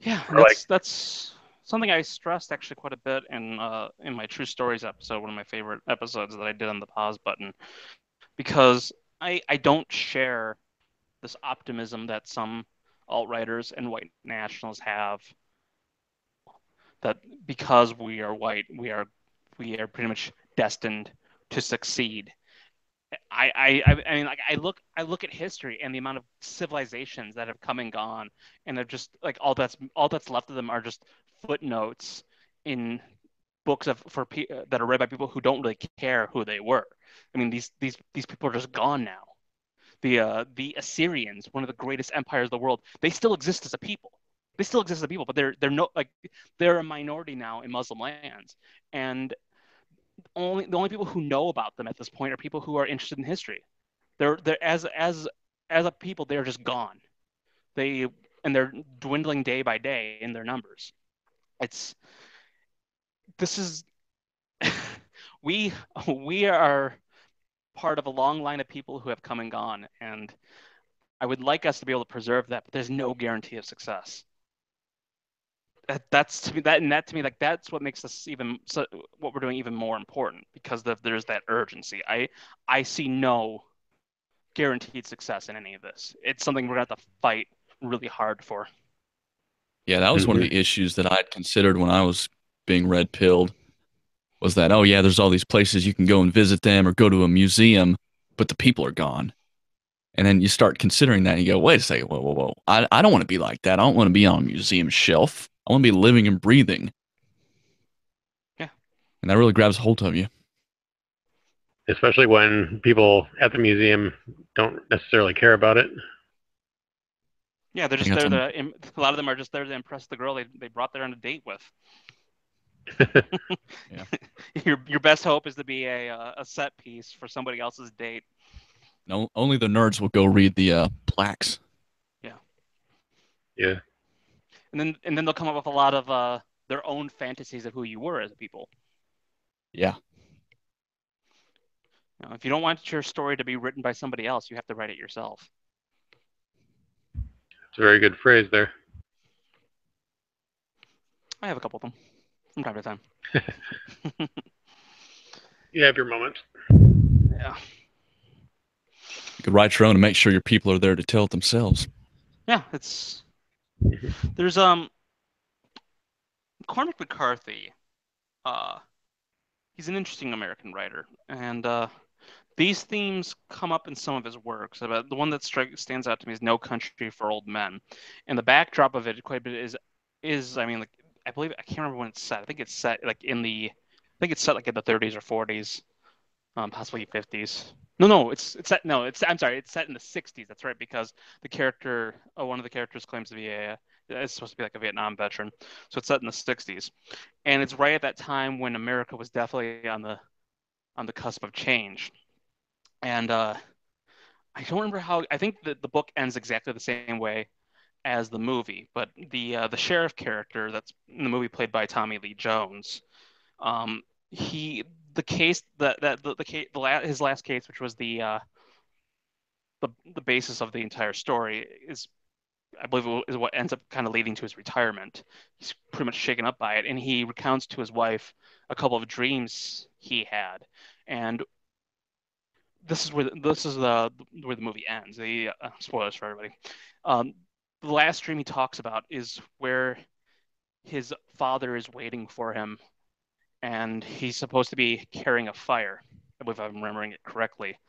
Yeah, and Or like, that's something I stressed actually quite a bit in my True Stories episode, one of my favorite episodes that I did on the pause button, because I don't share this optimism that some alt-righters and white nationalists have that because we are white, we are pretty much destined to succeed. I mean, like I look at history and the amount of civilizations that have come and gone, and they're just like all that's left of them are just footnotes in books that are read by people who don't really care who they were. I mean, these people are just gone now. The Assyrians, one of the greatest empires of the world, they still exist as a people. They still exist as a people, but they're a minority now in Muslim lands, and the only people who know about them at this point are people who are interested in history. They're as a people, they're just gone. They and they're dwindling day by day in their numbers. It's this is we we are part of a long line of people who have come and gone, and I would like us to be able to preserve that, but there's no guarantee of success. That's to me that to me like that's what makes us what we're doing even more important because there's that urgency. I see no guaranteed success in any of this. It's something we're gonna have to fight really hard for. Yeah, that was one of the issues that I'd considered when I was being red pilled. Was that, oh yeah, there's all these places you can go and visit them or go to a museum, but the people are gone. And then you start considering that and you go, wait a second, whoa, whoa, whoa. I don't want to be like that. I don't want to be on a museum shelf. I want to be living and breathing. Yeah. And that really grabs hold of you. Especially when people at the museum don't necessarily care about it. Yeah, they're just there a lot of them are just there to impress the girl they brought there on a date with. Yeah. Your best hope is to be a set piece for somebody else's date. No, only the nerds will go read the plaques. Yeah. Yeah. And then they'll come up with a lot of their own fantasies of who you were as a people. Yeah. You know, if you don't want your story to be written by somebody else, you have to write it yourself. It's a very good phrase there. I have a couple of them from time to time. You have your moments. Yeah. You could write your own and make sure your people are there to tell it themselves. Yeah, it's there's Cormac McCarthy. He's an interesting American writer, and these themes come up in some of his works. But the one that stands out to me is "No Country for Old Men," and the backdrop of it quite a bit is I mean, like I believe I can't remember when it's set. I think it's set like in the 30s or 40s, possibly 50s. No, it's set. No, I'm sorry, it's set in the 60s. That's right, because the character, one of the characters claims to be it's supposed to be like a Vietnam veteran, so it's set in the 60s, and it's right at that time when America was definitely on the cusp of change. And I don't remember how. I think that the book ends exactly the same way as the movie, but the sheriff character that's in the movie, played by Tommy Lee Jones, he the case his last case, which was the basis of the entire story, is I believe is what ends up kind of leading to his retirement. He's pretty much shaken up by it, and he recounts to his wife a couple of dreams he had, and this is where the movie ends. The spoilers for everybody. The last dream he talks about is where his father is waiting for him, and he's supposed to be carrying a fire. I believe I'm remembering it correctly.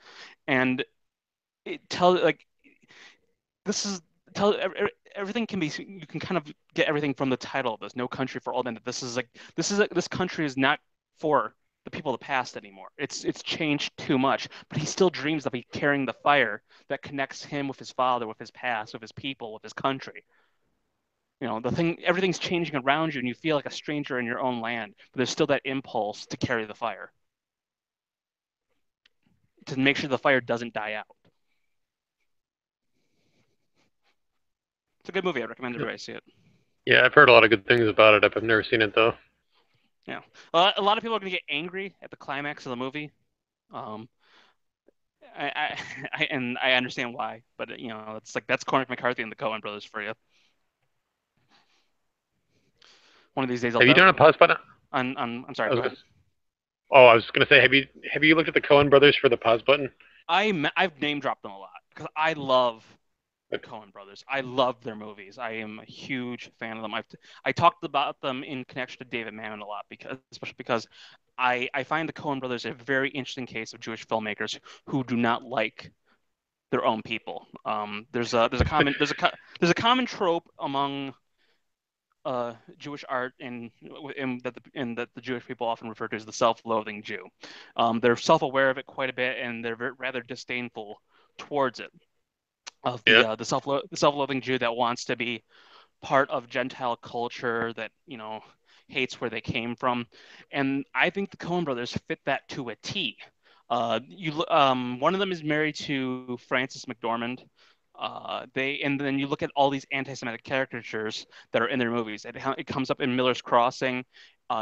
And it tells like this is tell everything can be you can kind of get everything from the title of this, "No Country for Old Men." This country is not for the people of the past anymore. It's changed too much, but he still dreams of carrying the fire that connects him with his father, with his past, with his people, with his country. You know, everything's changing around you, and you feel like a stranger in your own land, but there's still that impulse to carry the fire, to make sure the fire doesn't die out. It's a good movie. I recommend everybody see it. Yeah, I've heard a lot of good things about it. I've never seen it though. Yeah, a lot of people are going to get angry at the climax of the movie. And I understand why, but you know, it's like that's Cormac McCarthy and the Coen brothers for you. One of these days, Have you done a pause button? I'm sorry. Go ahead. I was going to say, have you looked at the Coen brothers for the pause button? I've name dropped them a lot because I love the Coen brothers. I love their movies. I am a huge fan of them. I talked about them in connection to David Mamet a lot, because especially because I find the Coen brothers a very interesting case of Jewish filmmakers who do not like their own people. There's a common trope among Jewish art in that the Jewish people often refer to as the self-loathing Jew. They're self-aware of it quite a bit, and they're rather disdainful towards it. Of Yeah. the self-loathing Jew that wants to be part of Gentile culture, that hates where they came from, and I think the Coen brothers fit that to a T. One of them is married to Frances McDormand. And then you look at all these anti-Semitic caricatures that are in their movies. It comes up in Miller's Crossing.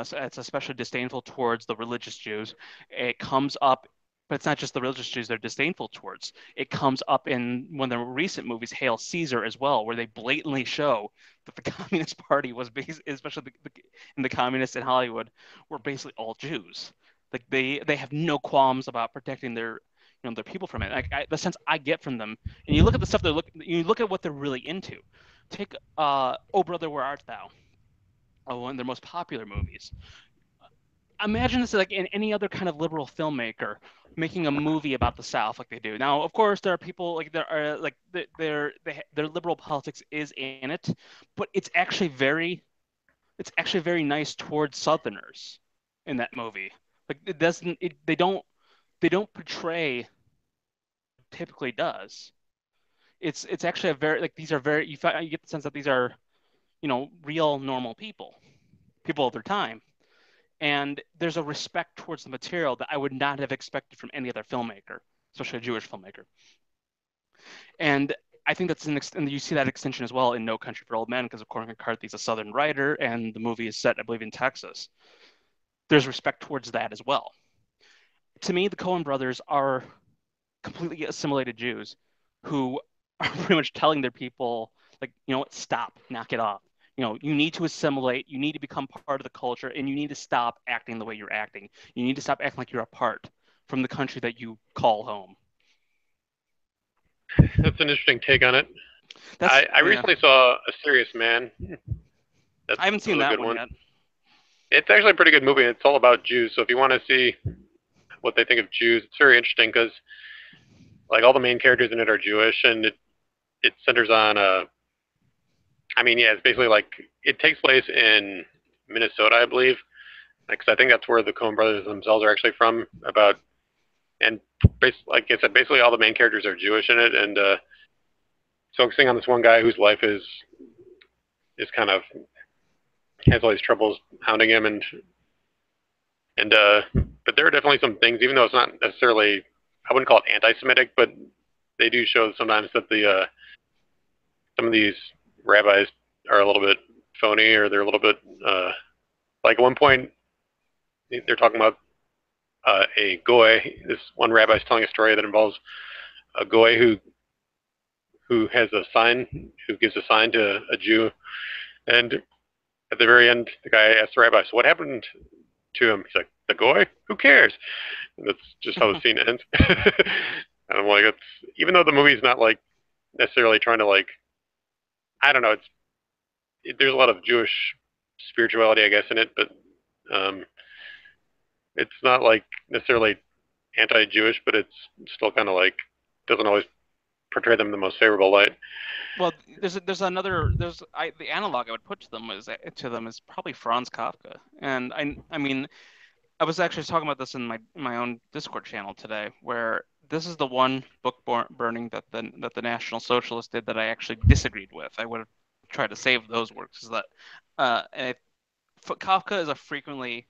So it's especially disdainful towards the religious Jews. It comes up, but it's not just the religious Jews they're disdainful towards. It comes up in one of the recent movies, Hail Caesar, as well, where they blatantly show that the Communist Party was especially in the communists in Hollywood, were basically all Jews. Like they have no qualms about protecting their people from it. The sense I get from them, and you look at the stuff you look at what they're really into. Take Oh Brother, Where Art Thou? One of their most popular movies. Imagine this like in any other kind of liberal filmmaker making a movie about the South like they do. Now, of course, there are people like there are like their liberal politics is in it, but it's actually very nice towards Southerners in that movie. Like they don't portray typically does. It's actually a very like these are very you get the sense that these are real normal people of their time, and there's a respect towards the material that I would not have expected from any other filmmaker, especially a Jewish filmmaker. And I think and you see that extension as well in No Country for Old Men, because of course McCarthy's a Southern writer, and the movie is set, I believe, in Texas. There's respect towards that as well. To me, the Coen brothers are completely assimilated Jews who are pretty much telling their people, like, what, stop, knock it off. You need to assimilate, you need to become part of the culture, and you need to stop acting the way you're acting. You need to stop acting like you're apart from the country that you call home. That's an interesting take on it. That's I recently saw A Serious Man. I haven't seen that one yet. It's actually a pretty good movie. It's all about Jews. So if you want to see what they think of Jews, it's very interesting because like all the main characters in it are Jewish, and it centers on it's basically like it takes place in Minnesota, I believe, because I think that's where the Coen brothers themselves are actually from. And like I said, basically all the main characters are Jewish in it, and focusing on this one guy whose life is kind of has all these troubles hounding him, and but there are definitely some things, even though it's not necessarily, I wouldn't call it anti-Semitic, but they do show sometimes that some of these rabbis are a little bit phony, or they're a little bit like at one point they're talking about a goy. This one rabbi is telling a story that involves a goy who has a sign, who gives a sign to a Jew, and at the very end, the guy asks the rabbi, "So what happened to him?" He's like, "The goy? Who cares?" And that's just how the scene ends. And I'm like, even though the movie's not like necessarily trying to like, I don't know, there's a lot of Jewish spirituality, I guess, in it, but it's not like necessarily anti-Jewish, but it's still kind of like doesn't always portray them in the most favorable light. Well, the analog I would put to them is probably Franz Kafka, and I was actually talking about this in my own Discord channel today, where this is the one book burning that the National Socialists did that I actually disagreed with. I would have tried to save those works. Is that Kafka is a frequently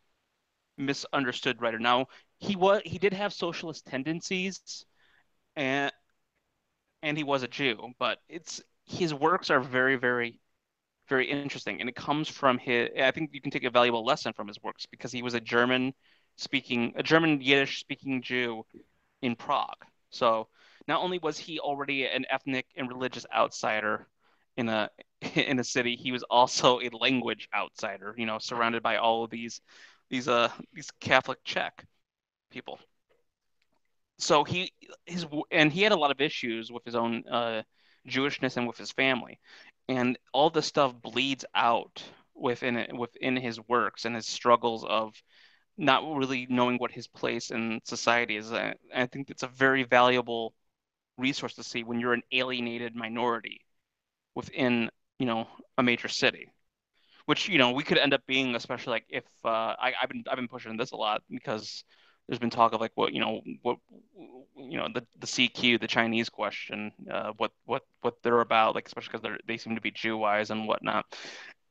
misunderstood writer. Now he did have socialist tendencies, and he was a Jew, but his works are very, very, very interesting, and it comes from I think you can take a valuable lesson from his works, because he was a German Yiddish speaking Jew in Prague. So not only was he already an ethnic and religious outsider in a city, he was also a language outsider, surrounded by all of these Catholic Czech people. So he had a lot of issues with his own Jewishness and with his family. And all this stuff bleeds out within his works and his struggles of not really knowing what his place in society is. I think it's a very valuable resource to see when you're an alienated minority within, a major city, which, we could end up being, especially like if I've been pushing this a lot because there's been talk of like the CQ, the Chinese question, what they're about, like especially because they seem to be Jew wise and whatnot.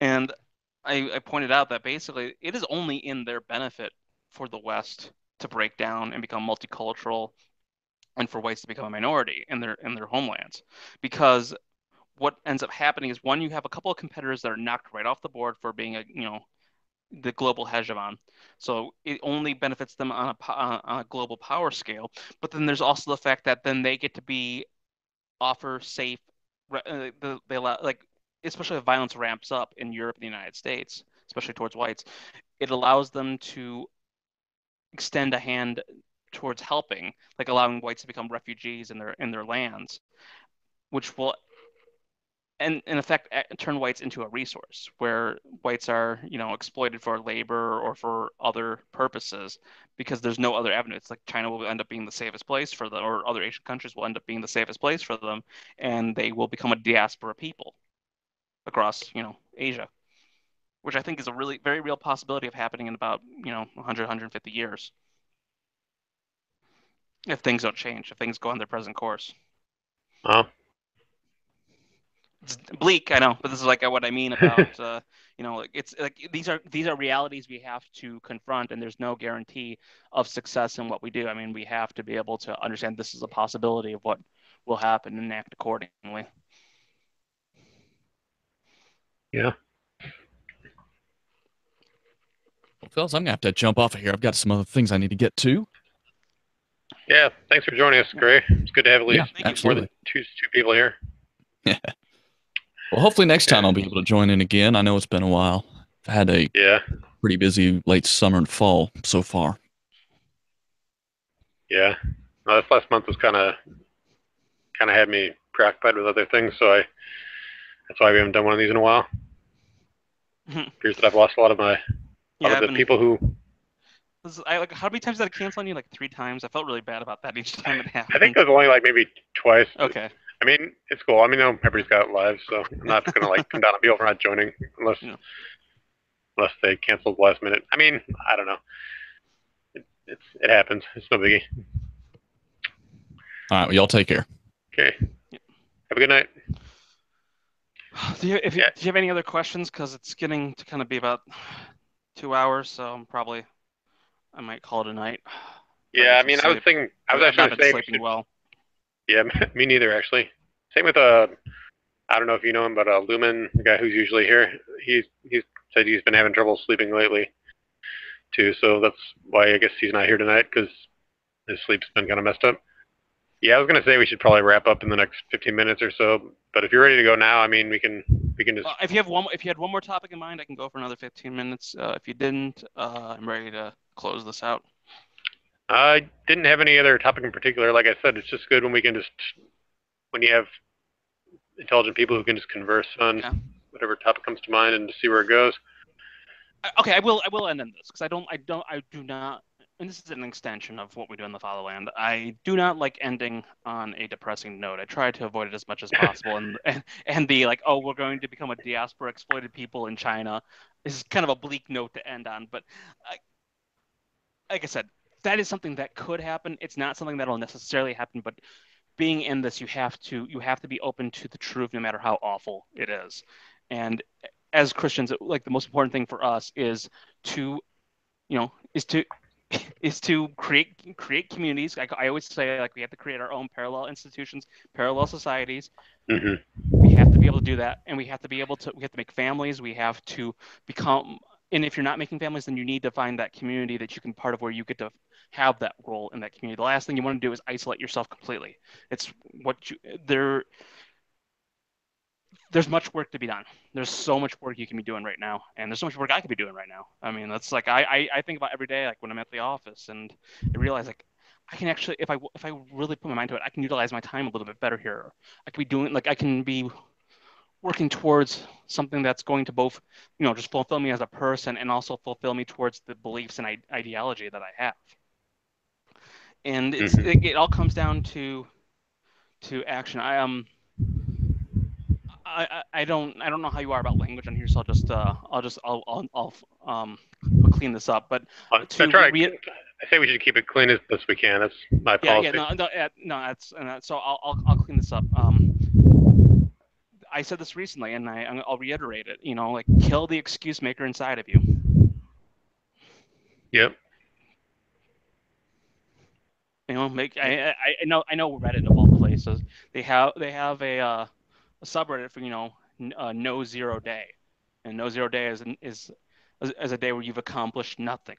And I pointed out that basically it is only in their benefit for the West to break down and become multicultural and for whites to become a minority in their homelands. Because what ends up happening is, one, you have a couple of competitors that are knocked right off the board for being the global hegemon. So it only benefits them on a global power scale. But then there's also the fact that then they get to offer safe, they allow, like, especially if violence ramps up in Europe and the United States, especially towards whites, it allows them to extend a hand towards helping, like allowing whites to become refugees in their lands, which will, and in effect, turn whites into a resource where whites are, exploited for labor or for other purposes because there's no other avenue. It's like China will end up being the safest place for them, or other Asian countries will end up being the safest place for them, and they will become a diaspora people across, Asia, which I think is a really very real possibility of happening in about, 100, 150 years if things don't change, if things go on their present course. Well, It's bleak, I know, but this is like what I mean about it's like these are realities we have to confront, and there's no guarantee of success in what we do. I mean, we have to be able to understand this is a possibility of what will happen and act accordingly. yeah. Well, fellas, I'm gonna have to jump off of here. I've got some other things I need to get to. Yeah, thanks for joining us, Gray. It's good to have at least more absolutely. than two people here. Well, hopefully next time I'll be able to join in again. I know it's been a while. I've had a pretty busy late summer and fall so far. Yeah. This last month was kind of had me preoccupied with other things, so that's why we haven't done one of these in a while. Appears that I've lost a lot of the people who. How many times did I cancel on you? Like 3 times. I felt really bad about that each time it happened. I think it was only like maybe twice. Okay. I mean, it's cool. I mean, everybody's got lives, so I'm not gonna like come down on people for not joining unless they canceled last minute. I mean, I don't know. It happens. It's no biggie. All right. Well, y'all take care. Okay. Have a good night. Do you have any other questions? Because it's getting to kind of be about 2 hours, so I might call it a night. Yeah, I mean, I was actually going to say sleeping well. Yeah, me neither, actually. Same with I don't know if you know him, but Lumen, the guy who's usually here, he's said he's been having trouble sleeping lately, too. So that's why I guess he's not here tonight, because his sleep's been kind of messed up. Yeah, I was gonna say we should probably wrap up in the next 15 minutes or so. But if you're ready to go now, I mean, we can just. If you had one more topic in mind, I can go for another 15 minutes. If you didn't, I'm ready to close this out. I didn't have any other topic in particular. Like I said, it's just good when you have intelligent people who can just converse on whatever topic comes to mind and to see where it goes. Okay, I will end on this because I do not, and this is an extension of what we do in the Fatherland. I do not like ending on a depressing note. I try to avoid it as much as possible, and the like, oh, we're going to become a diaspora exploited people in China is kind of a bleak note to end on. But like I said, that is something that could happen. It's not something that will necessarily happen, but being in this, you have to be open to the truth, no matter how awful it is. And as Christians, like, the most important thing for us is to create communities. Like I always say, like, we have to create our own parallel institutions, parallel societies. Mm-hmm. We have to be able to do that, and we have to make families. We have to become. And if you're not making families, then you need to find that community that you can part of, where you get to have that role in that community. The last thing you want to do is isolate yourself completely. It's there's much work to be done. There's so much work you can be doing right now, and there's so much work I could be doing right now. I mean, that's like I think about every day, like when I'm at the office, and I realize, like, I can actually, if I really put my mind to it, I can utilize my time a little bit better here. I can be doing like I can be working towards something that's going to both, just fulfill me as a person and also fulfill me towards the beliefs and ideology that I have. And it all comes down to action. I don't know how you are about language on here, so I'll clean this up. But That's right. I say we should keep it clean as best we can. That's my policy. So I'll clean this up. I said this recently, and I'll reiterate it. Like kill the excuse maker inside of you. Yep. I know Reddit of all places. They have a subreddit for no zero day, and no zero day is a day where you've accomplished nothing,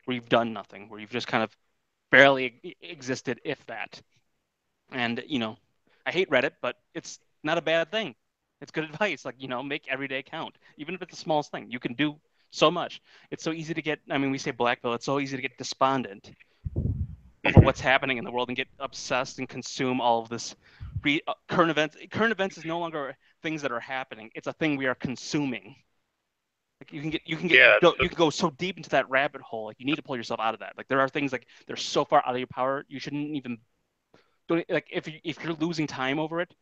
where you've done nothing, where you've just kind of barely existed, if that. And I hate Reddit, but it's not a bad thing. It's good advice. Like make every day count, even if it's the smallest thing. You can do so much. It's so easy to get. I mean, we say black pill. It's so easy to get despondent over what's happening in the world and get obsessed and consume all of this current events. Current events is no longer things that are happening. It's a thing we are consuming. Like you can go so deep into that rabbit hole. Like you need to pull yourself out of that. Like there are things like they're so far out of your power. You shouldn't even like if you're losing time over it,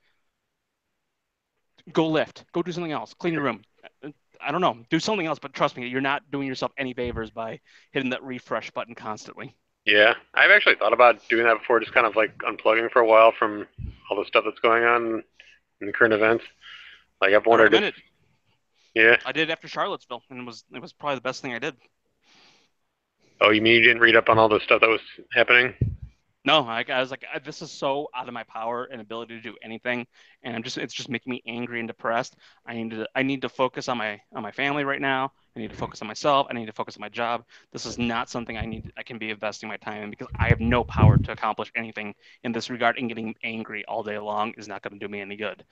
go lift, go do something else, clean your room. I don't know, do something else. But trust me, you're not doing yourself any favors by hitting that refresh button constantly. Yeah, I've actually thought about doing that before, just kind of like unplugging for a while from all the stuff that's going on in the current events. Like I've wondered if, yeah. I did after Charlottesville, and it was probably the best thing I did. Oh, you mean you didn't read up on all the stuff that was happening? No, I was like, this is so out of my power and ability to do anything, and it's just making me angry and depressed. I need to focus on my family right now. I need to focus on myself. I need to focus on my job. This is not something I can be investing my time in because I have no power to accomplish anything in this regard. And getting angry all day long is not going to do me any good.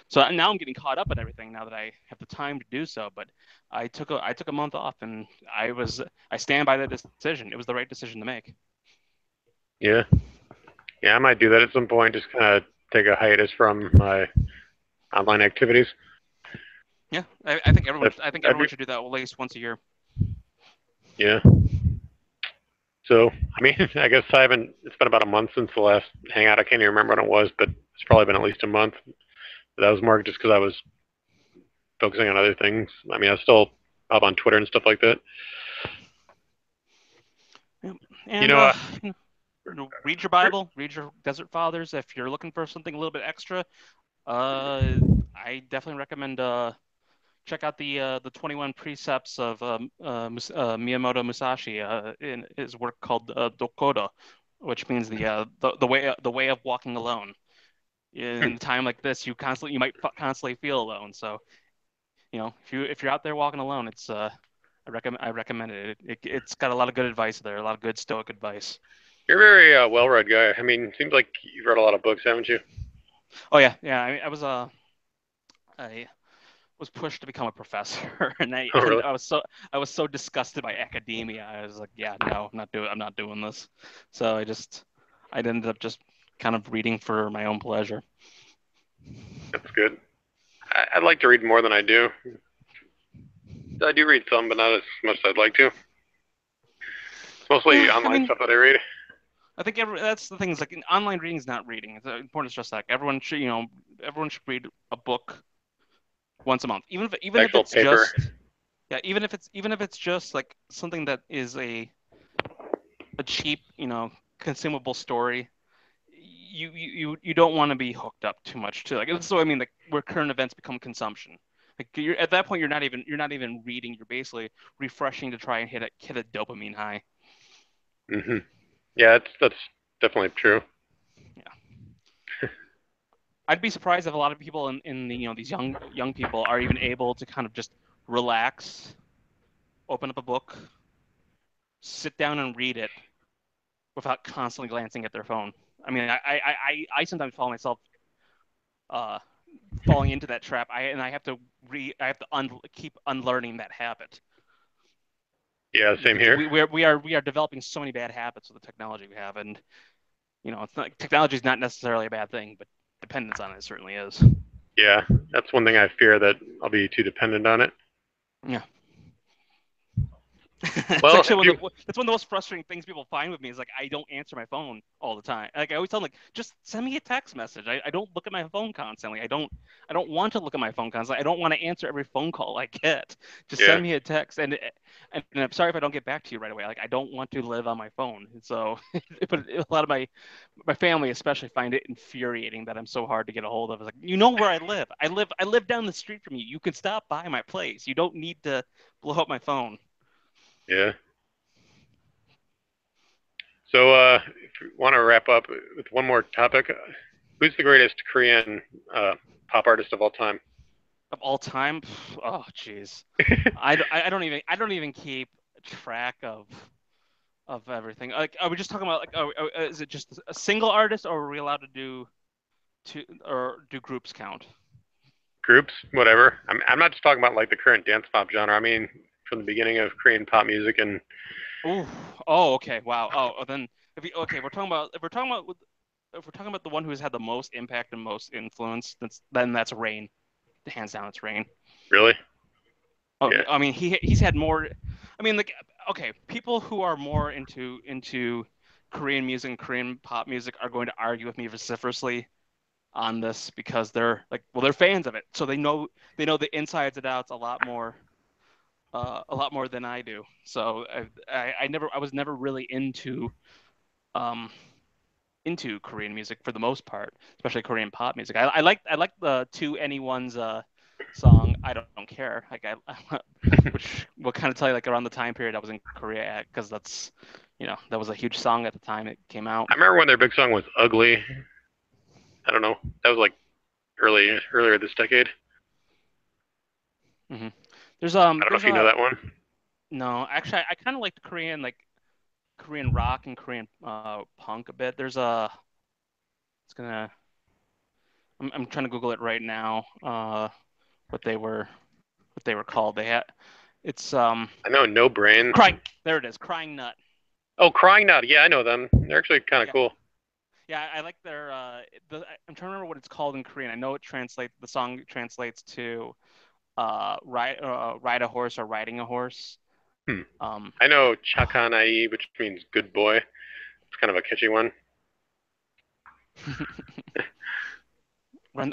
So now I'm getting caught up in everything now that I have the time to do so. But I took a month off, and I stand by that decision. It was the right decision to make. Yeah. Yeah, I might do that at some point, just kind of take a hiatus from my online activities. Yeah, I think everyone should do that at least once a year. Yeah. So, I mean, I guess it's been about a month since the last Hangout. I can't even remember when it was, but it's probably been at least a month. But that was more just because I was focusing on other things. I mean, I was still up on Twitter and stuff like that. And, read your Bible, read your Desert Fathers. If you're looking for something a little bit extra, I definitely recommend check out the 21 Precepts of Miyamoto Musashi in his work called Dokodo, which means the way of walking alone. In a time like this, you might constantly feel alone. So, if you're out there walking alone, it's I recommend it. It's got a lot of good advice there, a lot of good Stoic advice. You're a very well-read guy. I mean, it seems like you've read a lot of books, haven't you? Oh yeah. I was pushed to become a professor, and really? I was so disgusted by academia. I was like, yeah, no, I'm not doing this. So I ended up just kind of reading for my own pleasure. That's good. I'd like to read more than I do. I do read some, but not as much as I'd like to. It's mostly online stuff that I read. I think that's the thing. Is like online reading is not reading. It's important to stress that everyone should read a book once a month, even if it's paper. Even if it's just like something that is a cheap, consumable story. You don't want to be hooked up too much to like. So I mean, like where current events become consumption. Like at that point, you're not even reading. You're basically refreshing to try and hit a dopamine high. Mm-hmm. Yeah, that's definitely true. Yeah. I'd be surprised if a lot of people in the these young people are even able to kind of just relax, open up a book, sit down and read it without constantly glancing at their phone. I mean, I sometimes follow myself falling into that trap. I have to keep unlearning that habit. Yeah, same here. We are developing so many bad habits with the technology we have, and it's not technology is not necessarily a bad thing, but dependence on it certainly is. Yeah, that's one thing I fear, that I'll be too dependent on it. Yeah. Well, that's one of the most frustrating things people find with me is like I don't answer my phone all the time. Like I always tell them, like, just send me a text message. I don't look at my phone constantly. I don't want to look at my phone constantly. I don't want to answer every phone call I get. Just send me a text, and I'm sorry if I don't get back to you right away. Like I don't want to live on my phone. And so, but a lot of my family especially find it infuriating that I'm so hard to get a hold of. It's like, where I live. I live down the street from you. You can stop by my place. You don't need to blow up my phone. Yeah. So, if you want to wrap up with one more topic, who's the greatest Korean pop artist of all time? Of all time? Oh, jeez. I don't even keep track of everything. Like, are we just talking about is it just a single artist, or are we allowed to do groups count? Groups, whatever. I'm not just talking about like the current dance pop genre. I mean, from the beginning of Korean pop music and. Ooh. Oh, okay. Wow. Oh, then we're talking about if we're talking about the one who has had the most impact and most influence, that's Rain. Hands down, it's Rain. Really? Oh, yeah. I mean, he's had more. I mean, like, okay, people who are more into Korean music and Korean pop music are going to argue with me vociferously on this because they're like, well, they're fans of it, so they know the insides and outs a lot more than I do. So I was never really into Korean music for the most part, especially Korean pop music. I like the 2NE1's song "I Don't Care," which will kind of tell you like around the time period I was in Korea at, because that's that was a huge song at the time it came out. I remember when their big song was "Ugly." I don't know. That was like earlier this decade. Mm-hmm. There's I don't know if you know that one. No, actually, I kind of liked Korean rock and Korean punk a bit. There's a I'm trying to Google it right now. What they were called. It's I know No Brain. There it is. Crying Nut. Oh, Crying Nut. Yeah, I know them. They're actually kind of cool. Yeah, I like their. I'm trying to remember what it's called in Korean. I know the song translates to ride a horse or riding a horse. I know Chakanai, which means good boy. It's kind of a catchy one.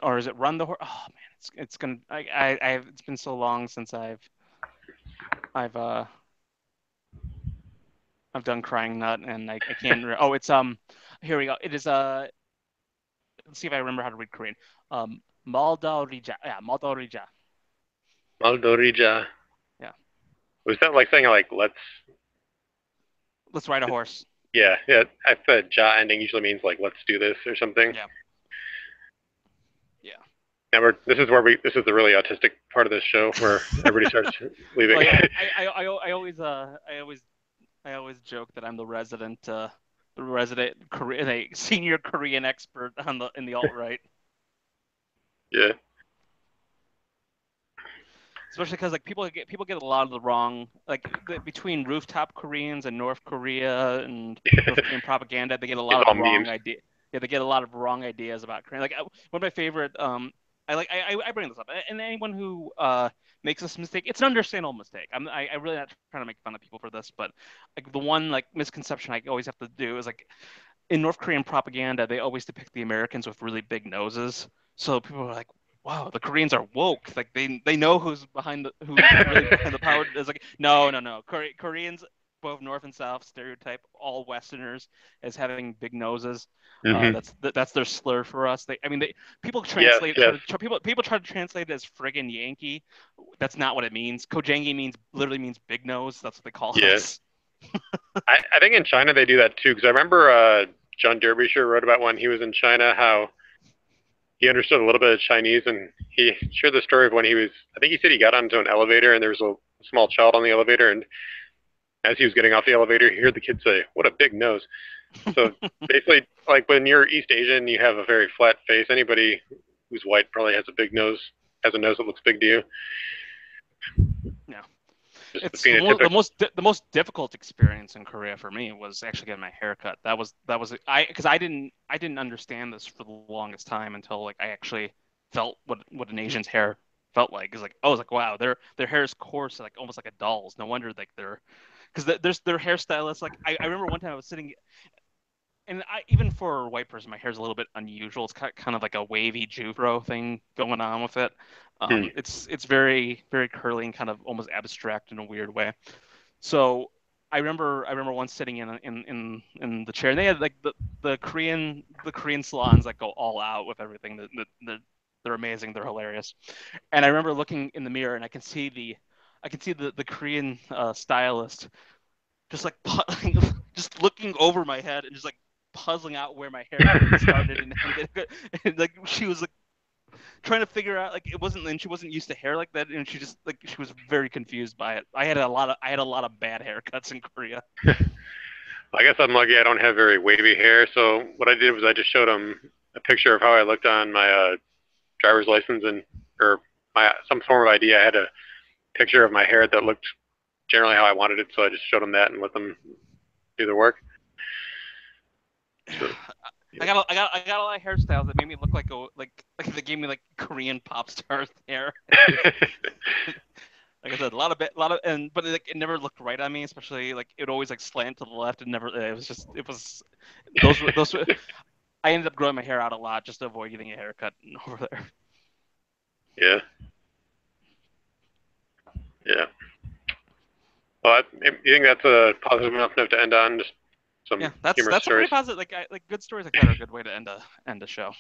Or is it Run the Horse? Oh man, it's gonna. It's been so long since I've done Crying Nut, and I can't. Oh, it's here we go. It is let's see if I remember how to read Korean. Maldorija. Yeah, Maldorija. Maldorija. Yeah. Was that like saying like let's ride a horse? Yeah. I said ja ending usually means like let's do this or something. Yeah. And this is the really autistic part of this show where everybody starts leaving. Well, yeah, I always joke that I'm the resident Korean, a senior Korean expert in the alt-right. Yeah. Especially because like people get a lot of the wrong, like between rooftop Koreans and North Korea and North Korean propaganda, they get a lot of wrong ideas. Yeah, they get a lot of wrong ideas about Korean. Like one of my favorite I bring this up, and anyone who makes this mistake, it's an understandable mistake. I really not trying to make fun of people for this, but like the one like misconception I always have to do is like in North Korean propaganda, they always depict the Americans with really big noses. So people are like, "Wow, the Koreans are woke. Like they know who's really behind the power." It's like no. Koreans, both North and South, stereotype all Westerners as having big noses. Mm-hmm. That's their slur for us. People translate people try to translate it as friggin' Yankee. That's not what it means. Kojangi literally means big nose. That's what they call us. I think in China they do that too, because I remember John Derbyshire wrote about when he was in China how he understood a little bit of Chinese, and he shared the story of when I think he said he got onto an elevator and there was a small child on the elevator, and as he was getting off the elevator, he heard the kid say, "What a big nose." So basically, like when you're East Asian, you have a very flat face. Anybody who's white probably has a big nose, has a nose that looks big to you. Yeah. It's being a typical. the most difficult experience in Korea for me was actually getting my hair cut. That was because I didn't understand this for the longest time until like I actually felt what an Asian's hair felt like. It's like, oh, I was like, wow, their hair is coarse, like almost like a doll's. No wonder like there's their hairstylists. Like I remember one time I was sitting, and even for a white person, my hair's a little bit unusual. It's kind of like a wavy Juvro thing going on with it. It's very very curly and kind of almost abstract in a weird way. So I remember once sitting in the chair, and they had like the Korean salons that go all out with everything. They're amazing. They're hilarious. And I remember looking in the mirror, and I can see the Korean stylist just like just looking over my head and just like puzzling out where my hair started and ended. And like she was like trying to figure out like she wasn't used to hair like that, and she just like she was very confused by it. I had a lot of bad haircuts in Korea. I guess I'm lucky. I don't have very wavy hair, so what I did was I just showed them a picture of how I looked on my driver's license or my some form of ID. I had a picture of my hair that looked generally how I wanted it, so I just showed them that and let them do the work. So, I got a lot of hairstyles that made me look like they gave me like Korean pop star hair. Like I said, a lot of but like, it never looked right on me, especially like it always like slant to the left and never. It was those. I ended up growing my hair out a lot just to avoid getting a haircut over there. Yeah. Yeah. Well, you think that's a positive enough note to end on? Just some that's humorous a pretty stories. positive. Like good stories like that are a good way to end a show.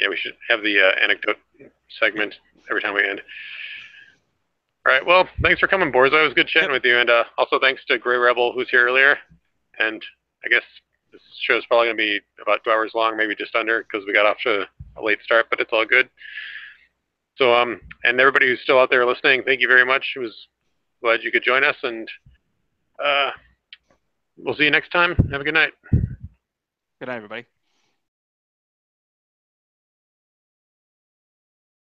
Yeah, we should have the anecdote segment every time we end. All right. Well, thanks for coming, BORZOI. It was good chatting with you, and also thanks to Gray Rebel, who's here earlier. And I guess this show is probably going to be about 2 hours long, maybe just under, because we got off to a late start, but it's all good. So, and everybody who's still out there listening, thank you very much. It was glad you could join us, and we'll see you next time. Have a good night. Good night, everybody.